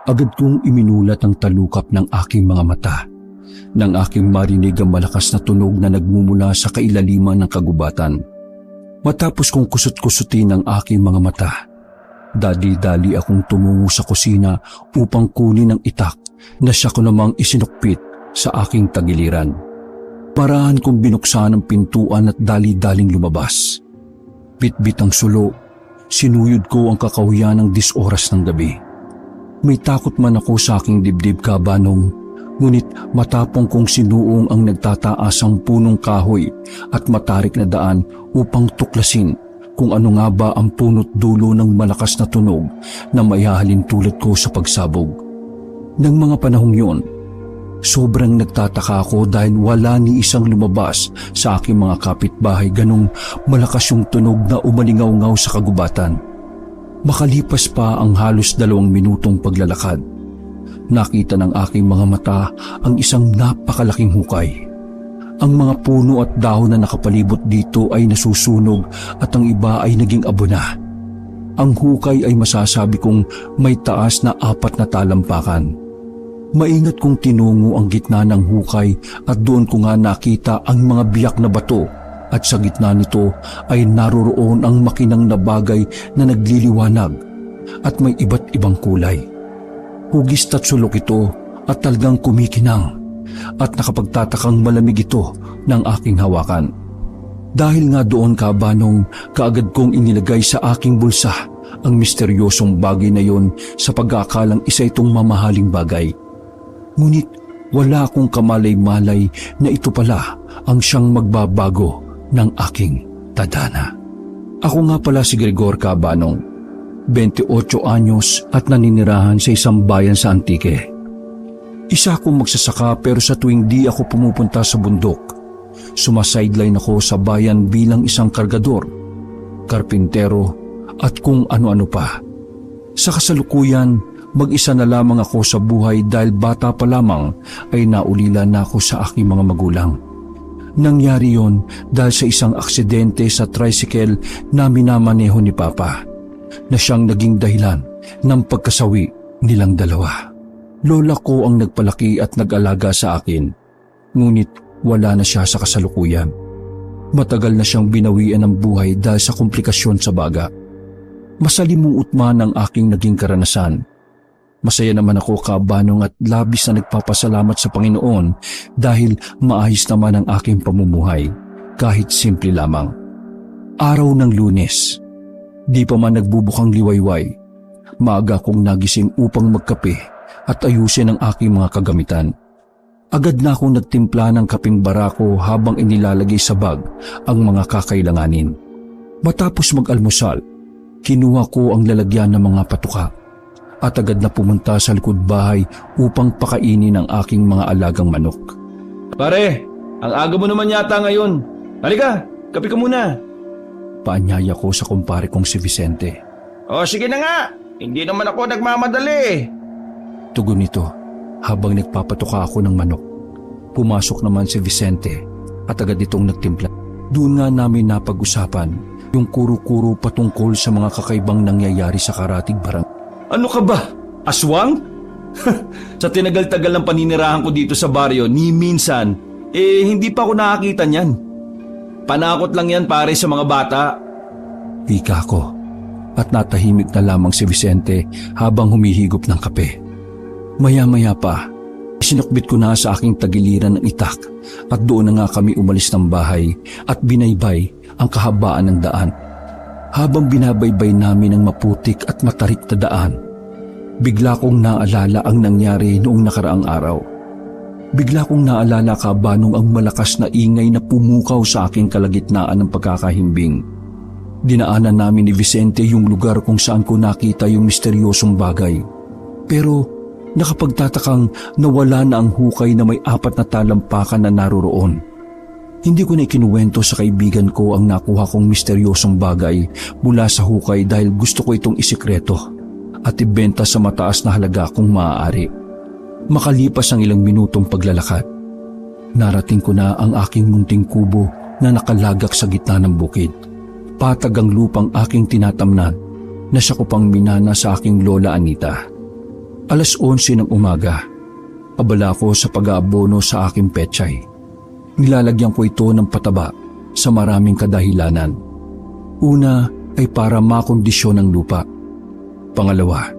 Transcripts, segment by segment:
Agad kong iminulat ang talukap ng aking mga mata nang aking marinig ang malakas na tunog na nagmumula sa kailaliman ng kagubatan. Matapos kong kusot-kusutin ang aking mga mata, dali-dali akong tumungo sa kusina upang kunin ang itak na siya ko namang isinukpit sa aking tagiliran. Parahan kong binuksan ang pintuan at dali-daling lumabas. Bitbit ang sulo, sinuyod ko ang kakahuyan ng 10 oras ng gabi. May takot man ako sa aking dibdib, Kabanong, ngunit matapong kong sinuong ang nagtataasang punong kahoy at matarik na daan upang tuklasin kung ano nga ba ang punot dulo ng malakas na tunog na maihahalin tulad ko sa pagsabog. Nang mga panahong yon, sobrang nagtataka ako dahil wala ni isang lumabas sa aking mga kapitbahay, ganong malakas yung tunog na umalingaw-ngaw sa kagubatan. Makalipas pa ang halos 2 minutong paglalakad, nakita ng aking mga mata ang isang napakalaking hukay. Ang mga puno at dahon na nakapalibot dito ay nasusunog at ang iba ay naging abo na. Ang hukay ay masasabi kong may taas na 4 na talampakan. Maingat kong tinungo ang gitna ng hukay at doon ko nga nakita ang mga biyak na bato at sa gitna nito ay naroroon ang makinang na bagay na nagliliwanag at may iba't ibang kulay. Hugis at sulok ito at talagang kumikinang at nakapagtatakang malamig ito ng aking hawakan. Dahil nga doon, Kabanong, kaagad kong inilagay sa aking bulsa ang misteryosong bagay na yon sa pag-aakalang isa itong mamahaling bagay. Ngunit wala akong kamalay-malay na ito pala ang siyang magbabago ng aking tadhana. Ako nga pala si Gregor, Kabanong, 28 anyos at naninirahan sa isang bayan sa Antique. Isa akong magsasaka pero sa tuwing di ako pumupunta sa bundok, sumasideline ako sa bayan bilang isang kargador, karpintero at kung ano-ano pa. Sa kasalukuyan, mag-isa na lamang ako sa buhay dahil bata pa lamang ay naulila na ako sa aking mga magulang. Nangyari yon dahil sa isang aksidente sa tricycle na minamaneho ni Papa na siyang naging dahilan ng pagkasawi nilang dalawa. Lola ko ang nagpalaki at nag-alaga sa akin, ngunit wala na siya sa kasalukuyan. Matagal na siyang binawian ng buhay dahil sa komplikasyon sa baga. Masalimuot man ang aking naging karanasan. Masaya naman ako, Kabanong, at labis na nagpapasalamat sa Panginoon dahil maayos naman ang aking pamumuhay, kahit simple lamang. Araw ng Lunes, di pa man nagbubukang liwayway, maaga kong nagising upang magkape at ayusin ang aking mga kagamitan. Agad na akong nagtimpla ng kaping barako habang inilalagay sa bag ang mga kakailanganin. Matapos mag-almusal, kinuha ko ang lalagyan ng mga patuka at agad na pumunta sa likod bahay upang pakainin ang aking mga alagang manok. Pare, ang aga mo naman yata ngayon. Halika, kape ka muna. Paanyaya ko sa kumpare kong si Vicente. O sige na nga, hindi naman ako nagmamadali. Tugon nito habang nagpapatuka ako ng manok. Pumasok naman si Vicente at agad itong nagtimpla. Doon nga namin napag-usapan yung kuro-kuro patungkol sa mga kakaibang nangyayari sa Karatig Barangay. Ano ka ba? Aswang? Sa tinagal-tagal ng paninirahan ko dito sa baryo, ni minsan, hindi pa ako nakakita niyan. Panakot lang yan, pare, sa mga bata. Wika ko at natahimik na lamang si Vicente habang humihigop ng kape. Maya-maya pa, sinukbit ko na sa aking tagiliran ng itak at doon na nga kami umalis ng bahay at binaybay ang kahabaan ng daan. Habang binabaybay namin ang maputik at matarik na daan, bigla kong naalala ang nangyari noong nakaraang araw. Bigla kong naalala, Kabanong, ang malakas na ingay na pumukaw sa aking kalagitnaan ng pagkakahimbing. Dinaanan namin ni Vicente yung lugar kung saan ko nakita yung misteryosong bagay. Pero nakapagtatakang nawala na ang hukay na may 4 na talampakan na naroroon. Hindi ko na ikinuwento sa kaibigan ko ang nakuha kong misteryosong bagay mula sa hukay dahil gusto ko itong isikreto at ibenta sa mataas na halaga kung maaari. Makalipas ang ilang minutong paglalakad, narating ko na ang aking munting kubo na nakalagak sa gitna ng bukid. Patag ang lupang aking tinatamnan na siya ko pang minana sa aking lola Anita. Alas 11 ng umaga. Abala ko sa pag-aabono sa aking pechay. Nilalagyan ko ito ng pataba sa maraming kadahilanan. Una ay para makondisyon ang lupa. Pangalawa,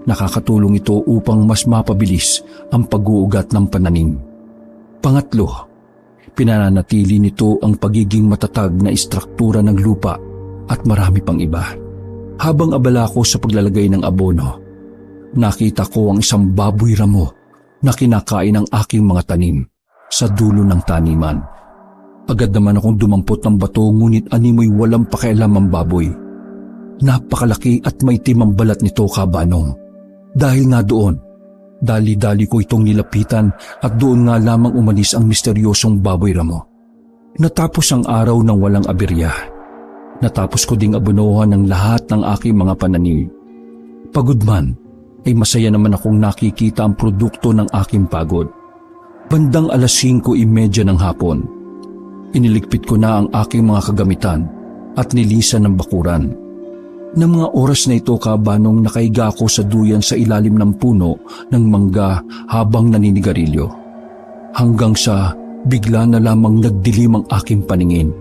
nakakatulong ito upang mas mapabilis ang pag-uugat ng pananim. Pangatlo, pinananatili nito ang pagiging matatag na istruktura ng lupa at marami pang iba. Habang abala ko sa paglalagay ng abono, nakita ko ang isang baboy ramo na kinakain ang aking mga tanim sa dulo ng taniman. Agad naman akong dumampot ng bato ngunit animoy walang pakialam ang baboy. Napakalaki at maitim ang balat nito, Kabanong. Dahil nga doon, dali-dali ko itong nilapitan at doon nga lamang umalis ang misteryosong baboy ramo. Natapos ang araw ng walang aberya. Natapos ko ding abonohan ng lahat ng aking mga pananim. Pagod man, ay masaya naman akong nakikita ang produkto ng aking pagod. Bandang alas 5:30 ng hapon, iniligpit ko na ang aking mga kagamitan at nilisan ng bakuran. Ng mga oras na ito, Kabanong, nakaiga ako sa duyan sa ilalim ng puno ng mangga habang naninigarilyo. Hanggang sa bigla na lamang nagdilim ang aking paningin.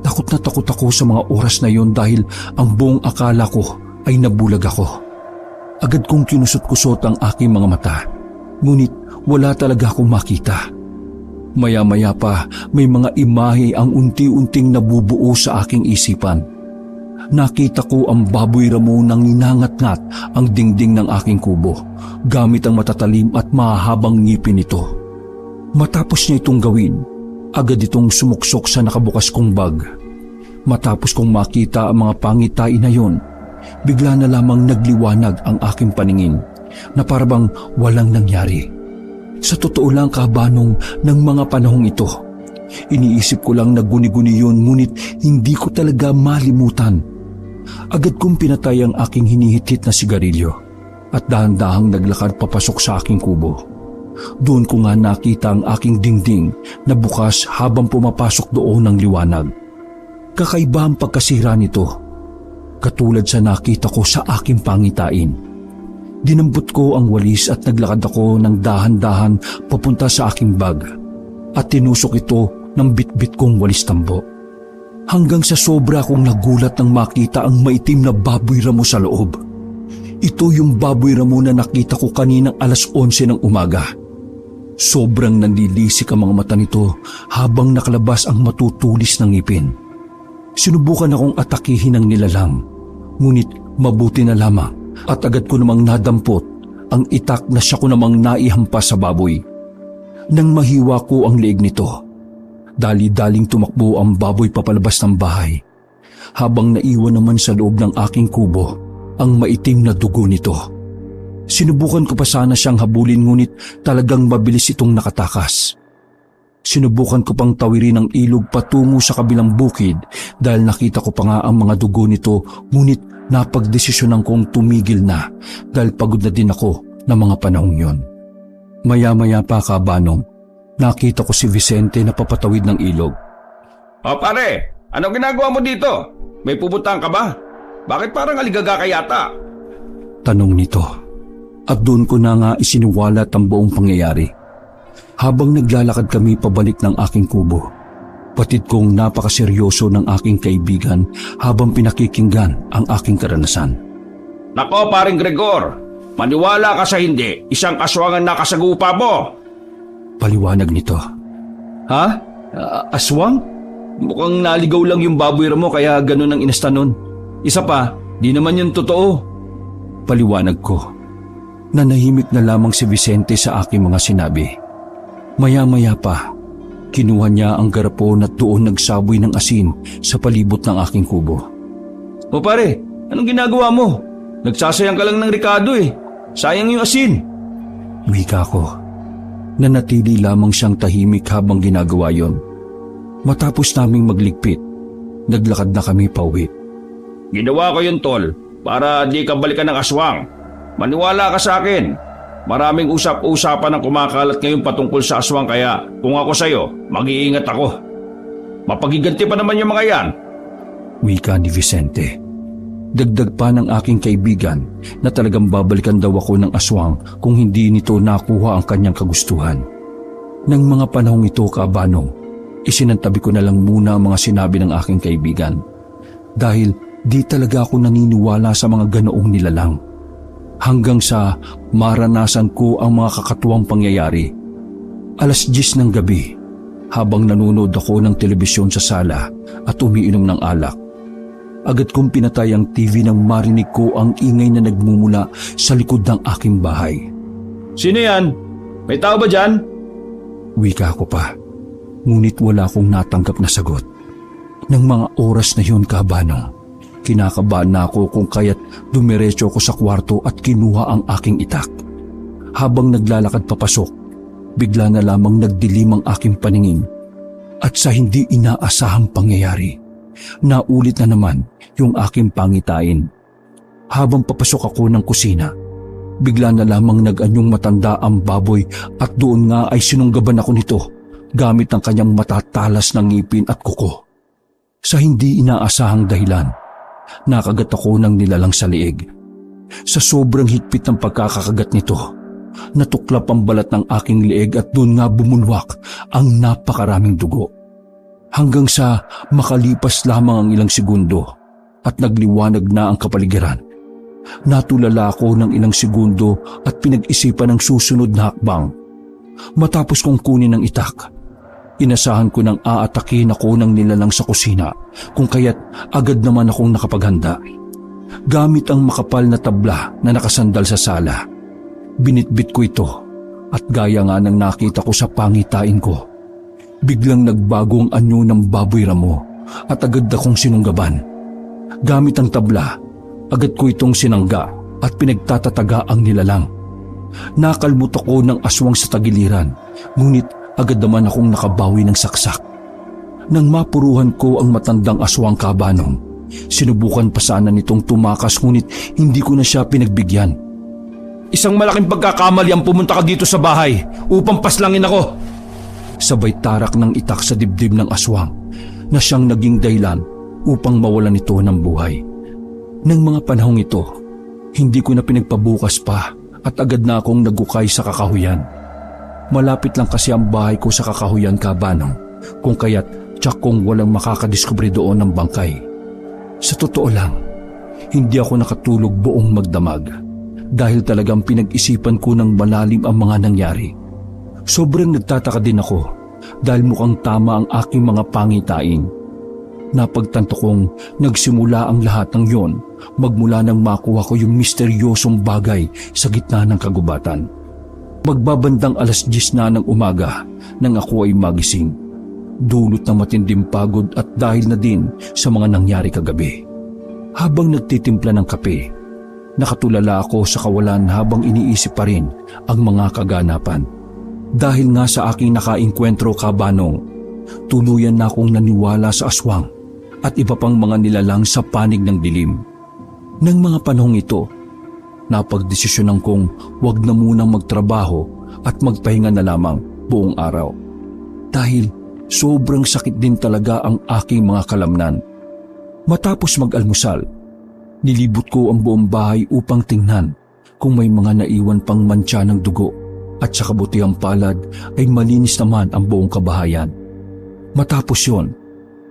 Takot na takot ako sa mga oras na yon dahil ang buong akala ko ay nabulag ako. Agad kong kinusot-kusot ang aking mga mata, ngunit wala talaga akong makita. Maya-maya pa may mga imahe ang unti-unting nabubuo sa aking isipan. Nakita ko ang baboy ramo nang ninangat-ngat ang dingding ng aking kubo gamit ang matatalim at mahahabang ngipin nito. Matapos niya itong gawin, agad itong sumuksok sa nakabukas kong bag. Matapos kong makita ang mga pangitain na yon, bigla na lamang nagliwanag ang aking paningin na parabang walang nangyari. Sa totoo lang, Kabanong, ng mga panahong ito, iniisip ko lang na guni-guni yun ngunit hindi ko talaga malimutan. Agad kong pinatay ang aking hinihit-hit na sigarilyo at dahan-dahang naglakad papasok sa aking kubo. Doon ko nga nakita ang aking dingding na bukas habang pumapasok doon ng liwanag. Kakaiba ang pagkasira nito, katulad sa nakita ko sa aking pangitain. Dinambot ko ang walis at naglakad ako ng dahan-dahan papunta sa aking bag at tinusok ito ng bitbit kong walis tambo. Hanggang sa sobra akong nagulat nang makita ang maitim na baboy ramo sa loob. Ito yung baboy ramo na nakita ko kaninang alas 11 ng umaga. Sobrang nanlilisik ang mga mata nito habang nakalabas ang matutulis ng ngipin. Sinubukan akong atakihin ng nilalang, ngunit mabuti na lamang at agad ko namang nadampot ang itak na siya ko namang naihampas sa baboy. Nang mahiwa ko ang leeg nito, dali-daling tumakbo ang baboy papalabas ng bahay, habang naiwan naman sa loob ng aking kubo ang maitim na dugo nito. Sinubukan ko pa sana siyang habulin ngunit talagang mabilis itong nakatakas. Sinubukan ko pang tawirin ang ilog patungo sa kabilang bukid dahil nakita ko pa nga ang mga dugo nito, ngunit napagdesisyonan kong tumigil na dahil pagod na din ako ng mga panahong yon. Maya-maya pa, Kabanong, nakita ko si Vicente na papatawid ng ilog. O pare, anong ginagawa mo dito? May pupuntahan ka ba? Bakit parang aligaga ka yata? Tanong nito. At doon ko na nga isiniwalat ang buong pangyayari. Habang naglalakad kami pabalik ng aking kubo, patid kong napakaseryoso ng aking kaibigan habang pinakikinggan ang aking karanasan. Nako paring Gregor, maniwala ka sa hindi, isang aswangan na kasagupa mo. Paliwanag nito. Ha? Aswang? Mukhang naligaw lang yung baboy mo kaya ganun ang inasta nun. Isa pa, di naman yun totoo. Paliwanag ko. Nanahimik na lamang si Vicente sa aking mga sinabi. Maya-maya pa, kinuha niya ang garapon at doon nagsaboy ng asin sa palibot ng aking kubo. O pare, anong ginagawa mo? Nagsasayang ka lang ng Ricardo eh. Sayang yung asin. Wika ko. Nanatili lamang siyang tahimik habang ginagawa yon. Matapos naming magligpit, naglakad na kami pauwi. Ginawa ko yun, tol, para di ka balikan ng aswang. Maniwala ka sa akin. Maraming usap-usapan ang kumakalat ngayon patungkol sa aswang kaya kung ako sa'yo, mag-iingat ako. Mapagiganti pa naman yung mga yan. Wika ni Vicente. Dagdag pa ng aking kaibigan na talagang babalikan daw ako ng aswang kung hindi nito nakuha ang kanyang kagustuhan. Nang mga panahong ito, Kabanong, isinantabi ko na lang muna ang mga sinabi ng aking kaibigan. Dahil di talaga ako naniniwala sa mga ganoong nilalang. Hanggang sa maranasan ko ang mga kakatuwang pangyayari. 10:00 ng gabi, habang nanonood ako ng telebisyon sa sala at umiinom ng alak. Agad kong pinatay ang TV nang marinig ko ang ingay na nagmumula sa likod ng aking bahay. Sino yan? May tao ba dyan? Wika ko pa, ngunit wala akong natanggap na sagot. Nang mga oras na yun, Kabanong, kinakabahan na ako kung kaya't dumiretso ako sa kwarto at kinuha ang aking itak. Habang naglalakad papasok, bigla na lamang nagdilim ang aking paningin. At sa hindi inaasahang pangyayari, naulit na naman yung aking pangitain. Habang papasok ako ng kusina, bigla na lamang nag-anyong matanda ang baboy at doon nga ay sinunggaban ako nito gamit ang kanyang matatalas ng ngipin at kuko. Sa hindi inaasahang dahilan, nakagat ako ng nilalang sa liig. Sa sobrang higpit ng pagkakakagat nito, natuklap ang balat ng aking liig at doon nga bumulwak ang napakaraming dugo. Hanggang sa makalipas lamang ang ilang segundo at nagliwanag na ang kapaligiran. Natulala ako ng ilang segundo at pinag-isipan ang susunod na hakbang. Matapos kong kunin ang itak, inasahan ko nang aatakin ako ng nilalang sa kusina kung kaya't agad naman akong nakapaghanda. Gamit ang makapal na tabla na nakasandal sa sala, binitbit ko ito at gaya nga ng nakita ko sa pangitain ko, biglang nagbago ang anyo ng baboy ramo at agad akong sinunggaban. Gamit ang tabla, agad ko itong sinangga at pinagtatataga ang nilalang. Nakalmot ako ng aswang sa tagiliran, ngunit agad naman akong nakabawi ng saksak. Nang mapuruhan ko ang matandang aswang, Kabanong, sinubukan pa sana nitong tumakas ngunit hindi ko na siya pinagbigyan. Isang malaking pagkakamali ang pumunta ka dito sa bahay upang paslangin ako. Sabay tarak ng itak sa dibdib ng aswang na siyang naging dahilan upang mawalan ito ng buhay. Nang mga panahong ito, hindi ko na pinagpabukas pa at agad na akong nagukay sa kakahuyan. Malapit lang kasi ang bahay ko sa kakahuyan, Kabanong, kung kaya't tsak kong walang makakadiskubre doon ng bangkay. Sa totoo lang, hindi ako nakatulog buong magdamag dahil talagang pinag-isipan ko ng malalim ang mga nangyari. Sobrang nagtataka din ako dahil mukhang tama ang aking mga pangitain. Napagtanto kong nagsimula ang lahat ng yon magmula nang makuha ko yung misteryosong bagay sa gitna ng kagubatan. Magbabandang 10:00 na ng umaga nang ako ay magising. Dulot ng matinding pagod at dahil na din sa mga nangyari kagabi. Habang nagtitimpla ng kape, nakatulala ako sa kawalan habang iniisip pa rin ang mga kaganapan. Dahil nga sa aking nakainkwentro, Kabanong, tuluyan na akong naniwala sa aswang at iba pang mga nilalang sa panig ng dilim. Nang mga panahong ito, napagdesisyonan kong wag na munang magtrabaho at magpahinga na lamang buong araw. Dahil sobrang sakit din talaga ang aking mga kalamnan. Matapos mag-almusal, nilibot ko ang buong bahay upang tingnan kung may mga naiwan pang mantsa ng dugo at sa kabutihang palad ay malinis naman ang buong kabahayan. Matapos yon,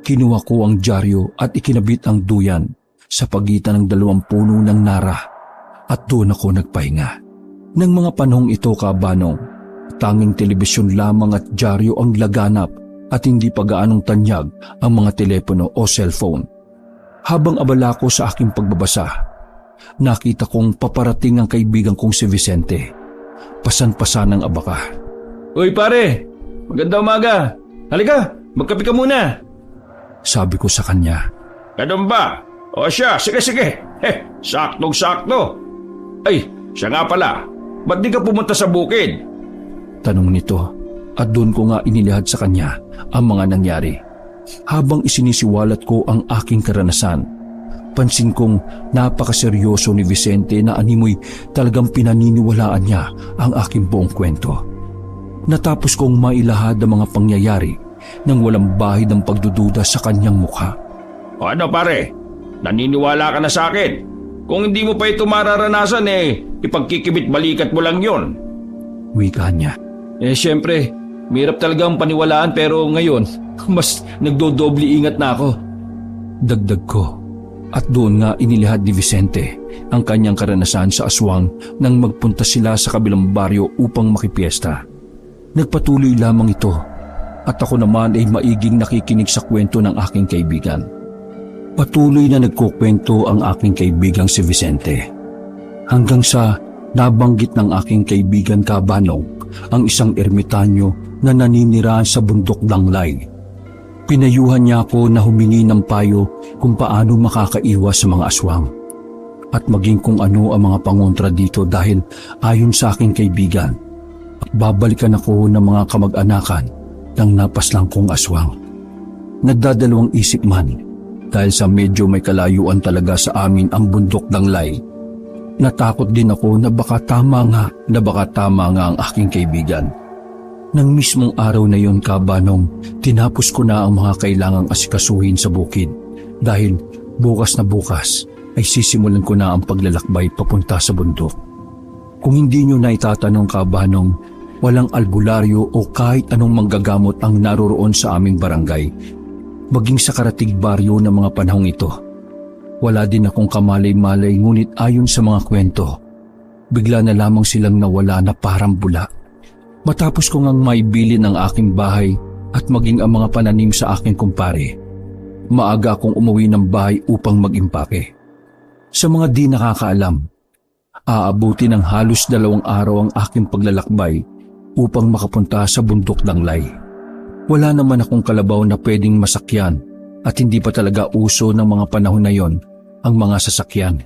kinuha ko ang dyaryo at ikinabit ang duyan sa pagitan ng 2 puno ng nara at doon ako nagpahinga. Nang mga panahong ito, Kabanong, tanging telebisyon lamang at dyaryo ang laganap at hindi pa gaanong tanyag ang mga telepono o cellphone. Habang abala ko sa aking pagbabasa, nakita kong paparating ang kaibigan kong si Vicente. Pasan-pasan ng abaka. Uy pare, magandang umaga. Halika, magkape ka muna. Sabi ko sa kanya. Ganun ba? O siya, sige. Saktong-sakto. Ay, siya nga pala. Ba't di ka pumunta sa bukid? Tanong nito at doon ko nga inilahad sa kanya ang mga nangyari. Habang isinisiwalat ko ang aking karanasan, pansin kong napakaseryoso ni Vicente na animoy talagang pinaniniwalaan niya ang aking buong kwento. Natapos kong mailahad ang mga pangyayari nang walang bahid ng pagdududa sa kanyang mukha. O ano pare? Naniniwala ka na sa akin. Kung hindi mo pa ito mararanasan ipagkikibit balikat mo lang yon. Wika niya. Siyempre, mahirap talaga ang paniwalaan pero ngayon, mas nagdodobli ingat na ako. Dagdag ko. At doon nga inilihad ni Vicente ang kanyang karanasan sa aswang nang magpunta sila sa kabilang baryo upang makipiesta. Nagpatuloy lamang ito at ako naman ay maiging nakikinig sa kwento ng aking kaibigan. Patuloy na nagkukwento ang aking kaibigang si Vicente. Hanggang sa nabanggit ng aking kaibigan Kabanong ang isang ermitanyo na naninirahan sa bundok Danglay. Pinayuhan niya ako na humingi ng payo kung paano makakaiwas sa mga aswang at maging kung ano ang mga pangontra dito dahil ayon sa aking kaibigan, babalikan ako ng mga kamag-anakan ng napaslang kong aswang. Nagdadalawang isip man dahil sa medyo may kalayuan talaga sa amin ang bundok Danglay. Natakot din ako na baka tama nga ang aking kaibigan. Nang mismong araw na yon, Kabanong, tinapos ko na ang mga kailangang asikasuhin sa bukid dahil bukas na bukas ay sisimulan ko na ang paglalakbay papunta sa bundok. Kung hindi nyo na itatanong, Kabanong, walang albularyo o kahit anong manggagamot ang naroroon sa aming barangay. Maging sa karatig baryo ng mga panahong ito. Wala din akong kamalay-malay ngunit ayon sa mga kwento, bigla na lamang silang nawala na parang bula. Matapos ko ngang maibili ng aking bahay at maging ang mga pananim sa aking kumpare, maaga akong umuwi ng bahay upang mag-impake. Sa mga di nakakaalam, aabuti ng halos 2 araw ang aking paglalakbay upang makapunta sa bundok Danglay. Wala naman akong kalabaw na pwedeng masakyan at hindi pa talaga uso ng mga panahon na yon ang mga sasakyan.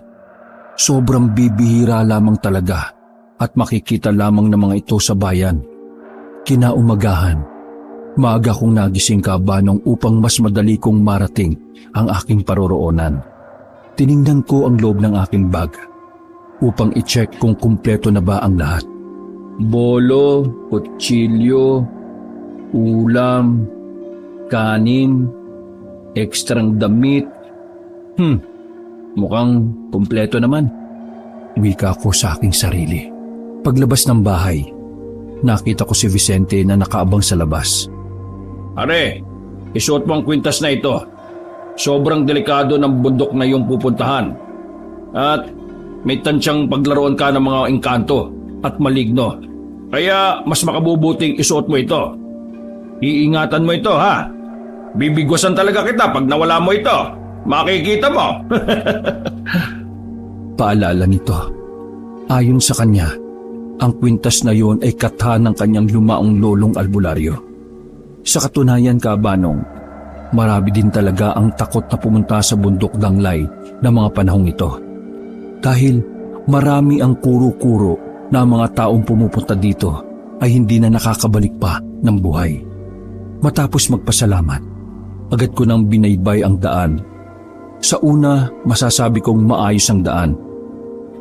Sobrang bibihira lamang talaga at makikita lamang ng mga ito sa bayan. Kinaumagahan, maaga kong nagising, Kabanong, upang mas madali kong marating ang aking paroroonan. Tiningnan ko ang loob ng aking bag upang i-check kung kumpleto na ba ang lahat. Bolo, kutsilyo, ulam, kanin, ekstrang damit. Mukhang kumpleto naman. Wika ko sa aking sarili. Paglabas ng bahay, nakita ko si Vicente na nakaabang sa labas. Are, isuot mo ang kwintas na ito. Sobrang delikado ng bundok na iyong pupuntahan. At may tansyang paglaruan ka ng mga engkanto at maligno. Kaya mas makabubuting isuot mo ito. Iingatan mo ito, ha? Bibigwasan talaga kita pag nawala mo ito. Makikita mo. Paalala nito. Ayon sa kanya, ang kwintas na yon ay katha ng kanyang lumaong lolong albularyo. Sa katunayan, Kabanong, marami din talaga ang takot na pumunta sa bundok Danglay na mga panahong ito. Dahil marami ang kuro-kuro na mga taong pumupunta dito ay hindi na nakakabalik pa ng buhay. Matapos magpasalamat, agad ko nang binaybay ang daan. Sa una, masasabi kong maayos ang daan.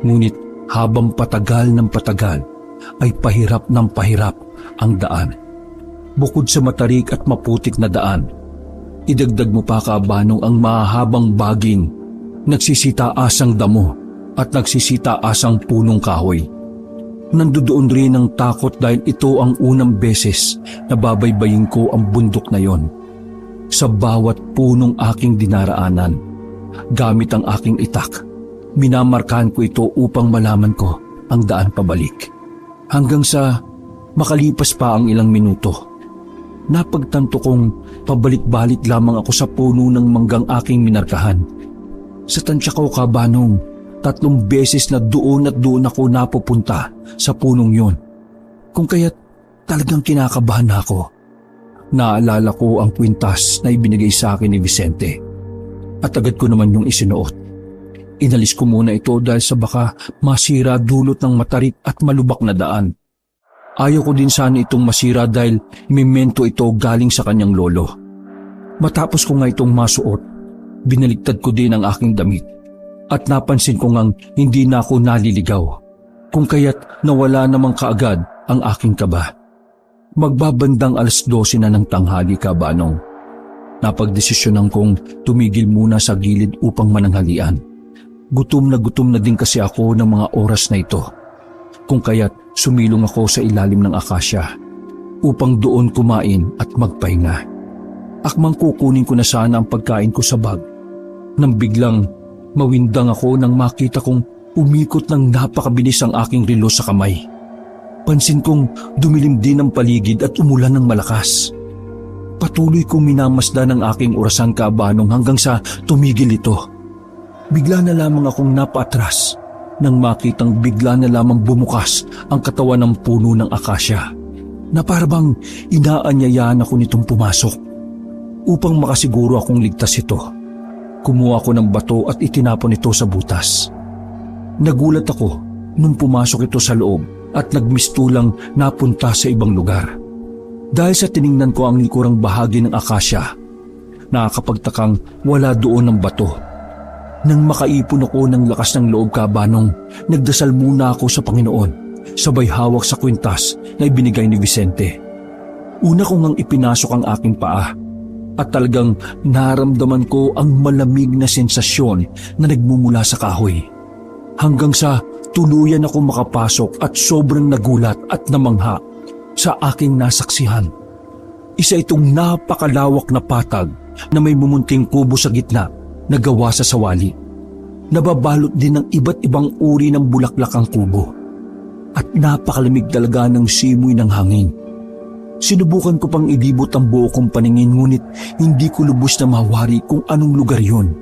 Ngunit habang patagal ng patagal, ay pahirap ng pahirap ang daan. Bukod sa matarik at maputik na daan, idagdag mo pa, Kabanong, ang mahahabang baging, nagsisitaasang damo at nagsisitaasang punong kahoy. Nandoon rin ang takot dahil ito ang unang beses na babaybayin ko ang bundok na yon. Sa bawat punong aking dinaraanan, gamit ang aking itak, minamarkahan ko ito upang malaman ko ang daan pabalik. Hanggang sa makalipas pa ang ilang minuto, napagtanto kong pabalik-balik lamang ako sa puno ng manggang aking minarkahan. Sa tansya ko, Kabanong, 3 beses na doon at doon ako napupunta sa punong yon. Kung kaya't talagang kinakabahan ako. Naalala ko ang kwintas na ibinigay sa akin ni Vicente at agad ko naman yung isinuot. Inalis ko muna ito dahil sa baka masira dulot ng matarik at malubak na daan. Ayaw ko din sana itong masira dahil memento ito galing sa kanyang lolo. Matapos ko nga itong masuot, binaligtad ko din ang aking damit at napansin ko ngang hindi na ako naliligaw, kung kaya't nawala namang kaagad ang aking kaba. Magbabandang 12:00 na ng tanghali, Kabanong. Napagdesisyonan kong tumigil muna sa gilid upang mananghalian. Gutom na din kasi ako ng mga oras na ito. Kung kaya't sumilong ako sa ilalim ng akasya upang doon kumain at magpahinga. Akmang kukunin ko na sana ang pagkain ko sa bag nang biglang mawindang ako nang makita kong umikot ng napakabilis ang aking relo sa kamay. Pansin kong dumilim din ang paligid at umulan ng malakas. Patuloy kong minamasdan ang aking orasan kaabanong hanggang sa tumigil ito. Bigla na lamang akong napaatras nang makitang bigla na lamang bumukas ang katawan ng puno ng akasya na parabang inaanyayahan ako nitong pumasok. Upang makasiguro akong ligtas ito, kumuha ko ng bato at itinapon ito sa butas. Nagulat ako nung pumasok ito sa loob at nagmistulang napunta sa ibang lugar. Dahil sa tiningnan ko ang likurang bahagi ng akasya, nakakapagtakang wala doon ng bato. Nang makaipon ako ng lakas ng loob kabanong, nagdasal muna ako sa Panginoon, sabay hawak sa kwintas na ibinigay ni Vicente. Una ko ngang ipinasok ang aking paa at talagang naramdaman ko ang malamig na sensasyon na nagmumula sa kahoy. Hanggang sa tuluyan ako makapasok at sobrang nagulat at namangha sa aking nasaksihan. Isa itong napakalawak na patag na may mumunting kubo sa gitna na gawa sa sawali. Nababalot din ng iba't ibang uri ng bulaklak ang kubo. At napakalamig talaga ng simoy ng hangin. Sinubukan ko pang ilibot ang buo kong paningin ngunit hindi ko lubos na mawari kung anong lugar yun.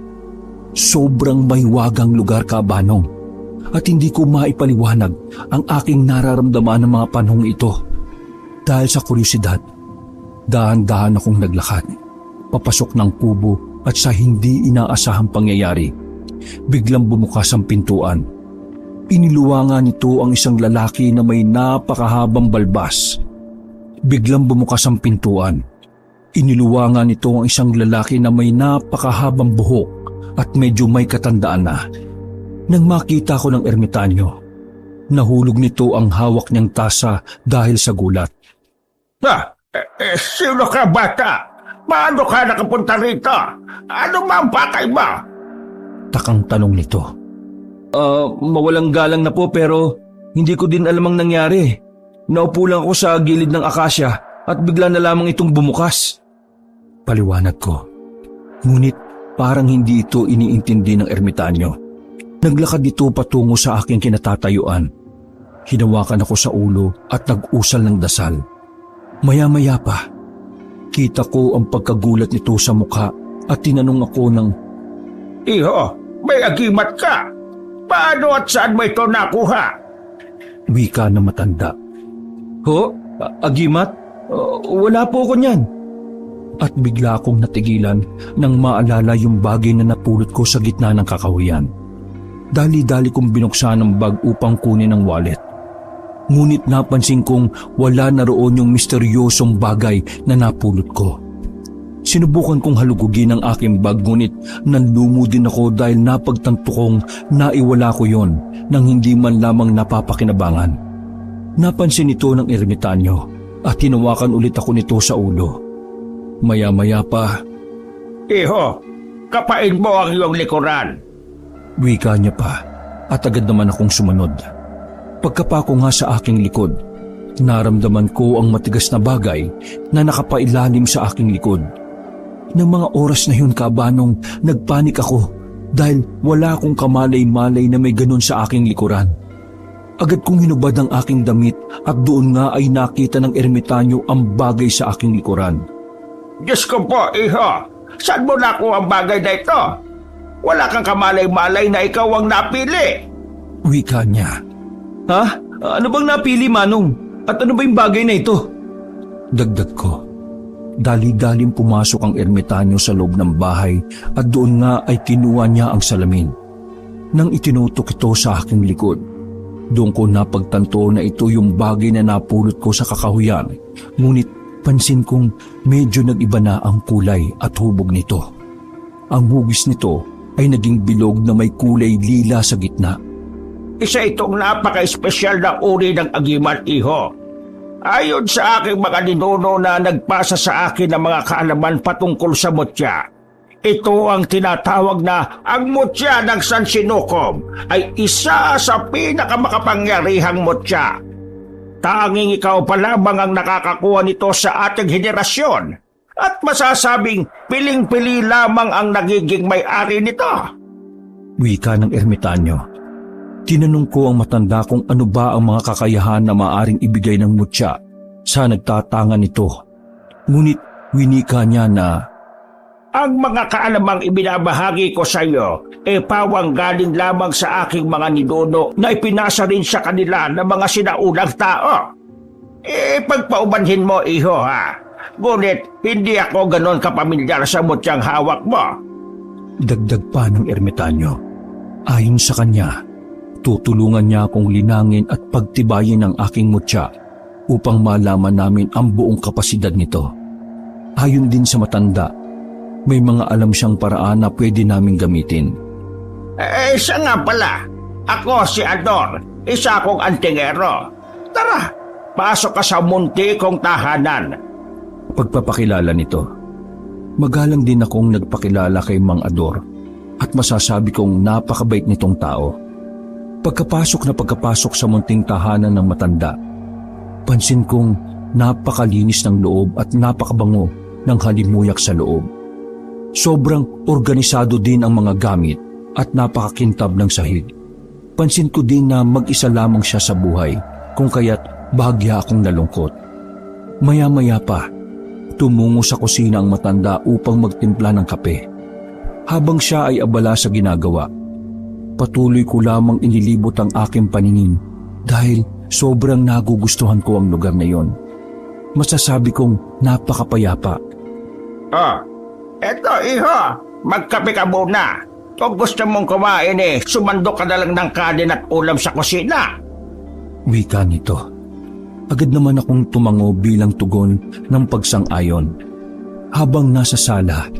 Sobrang mahiwagang lugar kabanong at hindi ko maipaliwanag ang aking nararamdaman ng mga panahong ito. Dahil sa kuryosidad, dahan-dahan akong naglakad, papasok ng kubo at sa hindi inaasahang pangyayari, biglang bumukas ang pintuan. Iniluwangan nito ang isang lalaki na may napakahabang balbas. Biglang bumukas ang pintuan. Iniluwangan nito ang isang lalaki na may napakahabang buhok at medyo may katandaan na. Nang makita ko ng ermitanyo, nahulog nito ang hawak niyang tasa dahil sa gulat. Sino ka, bata? Paano ka nakapunta rito? Ano ba ang pakay mo? Takang tanong nito. Mawalang galang na po pero hindi ko din alam ang nangyari. Naupo lang ako sa gilid ng akasya at bigla na lamang itong bumukas. Paliwanag ko. Ngunit parang hindi ito iniintindi ng ermitanyo. Naglakad ito patungo sa aking kinatatayuan. Hinawakan ako sa ulo at nag-usal ng dasal. Maya-maya pa, kita ko ang pagkagulat nito sa mukha at tinanong ako ng, Iho, may agimat ka. Paano at saan mo ito nakuha? wika na matanda. Ho? Agimat? Wala po ako niyan. At bigla akong natigilan nang maalala yung bagay na napulot ko sa gitna ng kakahuyan. Dali-dali kong binuksan ang bag upang kunin ang wallet. Ngunit napansin kong wala na roon yung misteryosong bagay na napulot ko. Sinubukan kong halugugin ang aking bag ngunit nanlumo din ako dahil napagtanto kong naiwala ko yon nang hindi man lamang napapakinabangan. Napansin ito ng ermitanyo at tinawakan ulit ako nito sa ulo. Maya-maya pa, Iho, kapain mo ang iyong likuran. wika niya pa at agad naman akong sumunod. Pagkapako nga sa aking likod, naramdaman ko ang matigas na bagay na nakapailalim sa aking likod. Nang mga oras na yun kabanong, nagpanik ako dahil wala akong kamalay-malay na may ganun sa aking likuran. Agad kong hinubad ang aking damit at doon nga ay nakita ng ermitanyo ang bagay sa aking likuran. Diyos ko po, Iho, saan mo nakuha ang bagay na ito? Wala kang kamalay-malay na ikaw ang napili. Wika niya. Ha? Ano bang napili, Manong? At ano ba yung bagay na ito? Dagdag ko. Dali-daling pumasok ang ermitanyo sa loob ng bahay at doon nga ay kinuha niya ang salamin. Nang itinutok ito sa aking likod, doon ko napagtanto na ito yung bagay na napulot ko sa kakahuyan. Ngunit pansin kong medyo nag-iba na ang kulay at hubog nito. Ang hugis nito ay naging bilog na may kulay lila sa gitna. Isa itong napaka-espesyal na uri ng agimat, Iho. Ayon sa aking mga ninuno na nagpasa sa akin ng mga kaalaman patungkol sa mutya, ito ang tinatawag na ang mutya ng San Sinukob ay isa sa pinakamakapangyarihang mutya. Tanging ikaw pa lamang ang nakakakuha nito sa ating henerasyon at masasabing piling-pili lamang ang nagiging may-ari nito. Wika ng ermitanyo. Tinanong ko ang matanda kung ano ba ang mga kakayahan na maaring ibigay ng mutya sa nagtatangan nito. Ngunit winika niya na, ang mga kaalamang ibinabahagi ko sa iyo pawang galing lamang sa aking mga ninuno na ipinasa rin sa kanila ng mga sinaunang tao. Pagpaumanhin mo, iho, ha? Ngunit hindi ako ganon kapamilyar sa mutyang hawak mo. dagdag pa ng ermitanyo. Ayon sa kanya, tutulungan niya akong linangin at pagtibayin ang aking mutya upang malaman namin ang buong kapasidad nito. Ayon din sa matanda, may mga alam siyang paraan na pwede naming gamitin. Siya nga pala. Ako si Ador, isa akong antingero. Tara, pasok ka sa munti kong tahanan. Pagpapakilala nito, magalang din akong nagpakilala kay Mang Ador at masasabi kong napakabait nitong tao. Pagkapasok sa munting tahanan ng matanda, pansin kong napakalinis ng loob at napakabango ng halimuyak sa loob. Sobrang organisado din ang mga gamit at napakakintab ng sahig. Pansin ko din na mag-isa lamang siya sa buhay, kung kaya't bahagya akong nalungkot. Maya-maya pa, tumungo sa kusina ang matanda upang magtimpla ng kape. Habang siya ay abala sa ginagawa, patuloy ko lamang inilibot ang aking paningin dahil sobrang nagugustuhan ko ang lugar na yon. Masasabi kong napakapayapa. Eto iho, magkape ka muna. Kung gusto mong kumain sumandok ka na lang ng kanin at ulam sa kusina. Wika nito. Agad naman akong tumango bilang tugon ng pagsang-ayon. Habang nasa sala,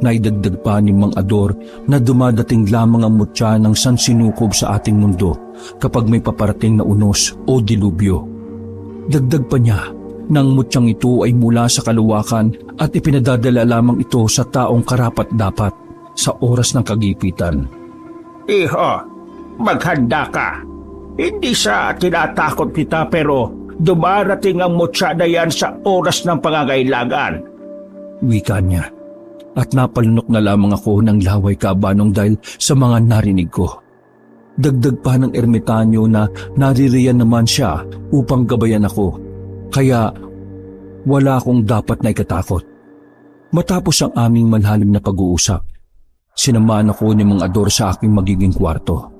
naidagdag pa ni Mang Ador na dumadating lamang ang mutya ng San Sinukob sa ating mundo kapag may paparating na unos o dilubyo. Dagdag pa niya na ang mutyang ito ay mula sa kaluwakan at ipinadadala lamang ito sa taong karapat-dapat sa oras ng kagipitan. Iho, maghanda ka. Hindi sa tinatakot kita pero dumarating ang mutya na yan sa oras ng pangangailangan. Wika niya. At napalunok na lamang ako ng laway kabanong dahil sa mga narinig ko. Dagdag pa ng ermitanyo na naririyan naman siya upang gabayan ako. Kaya wala akong dapat na ikatakot. Matapos ang aming malalim na pag-uusap, sinamahan ako ni Mang Ador sa aking magiging kwarto.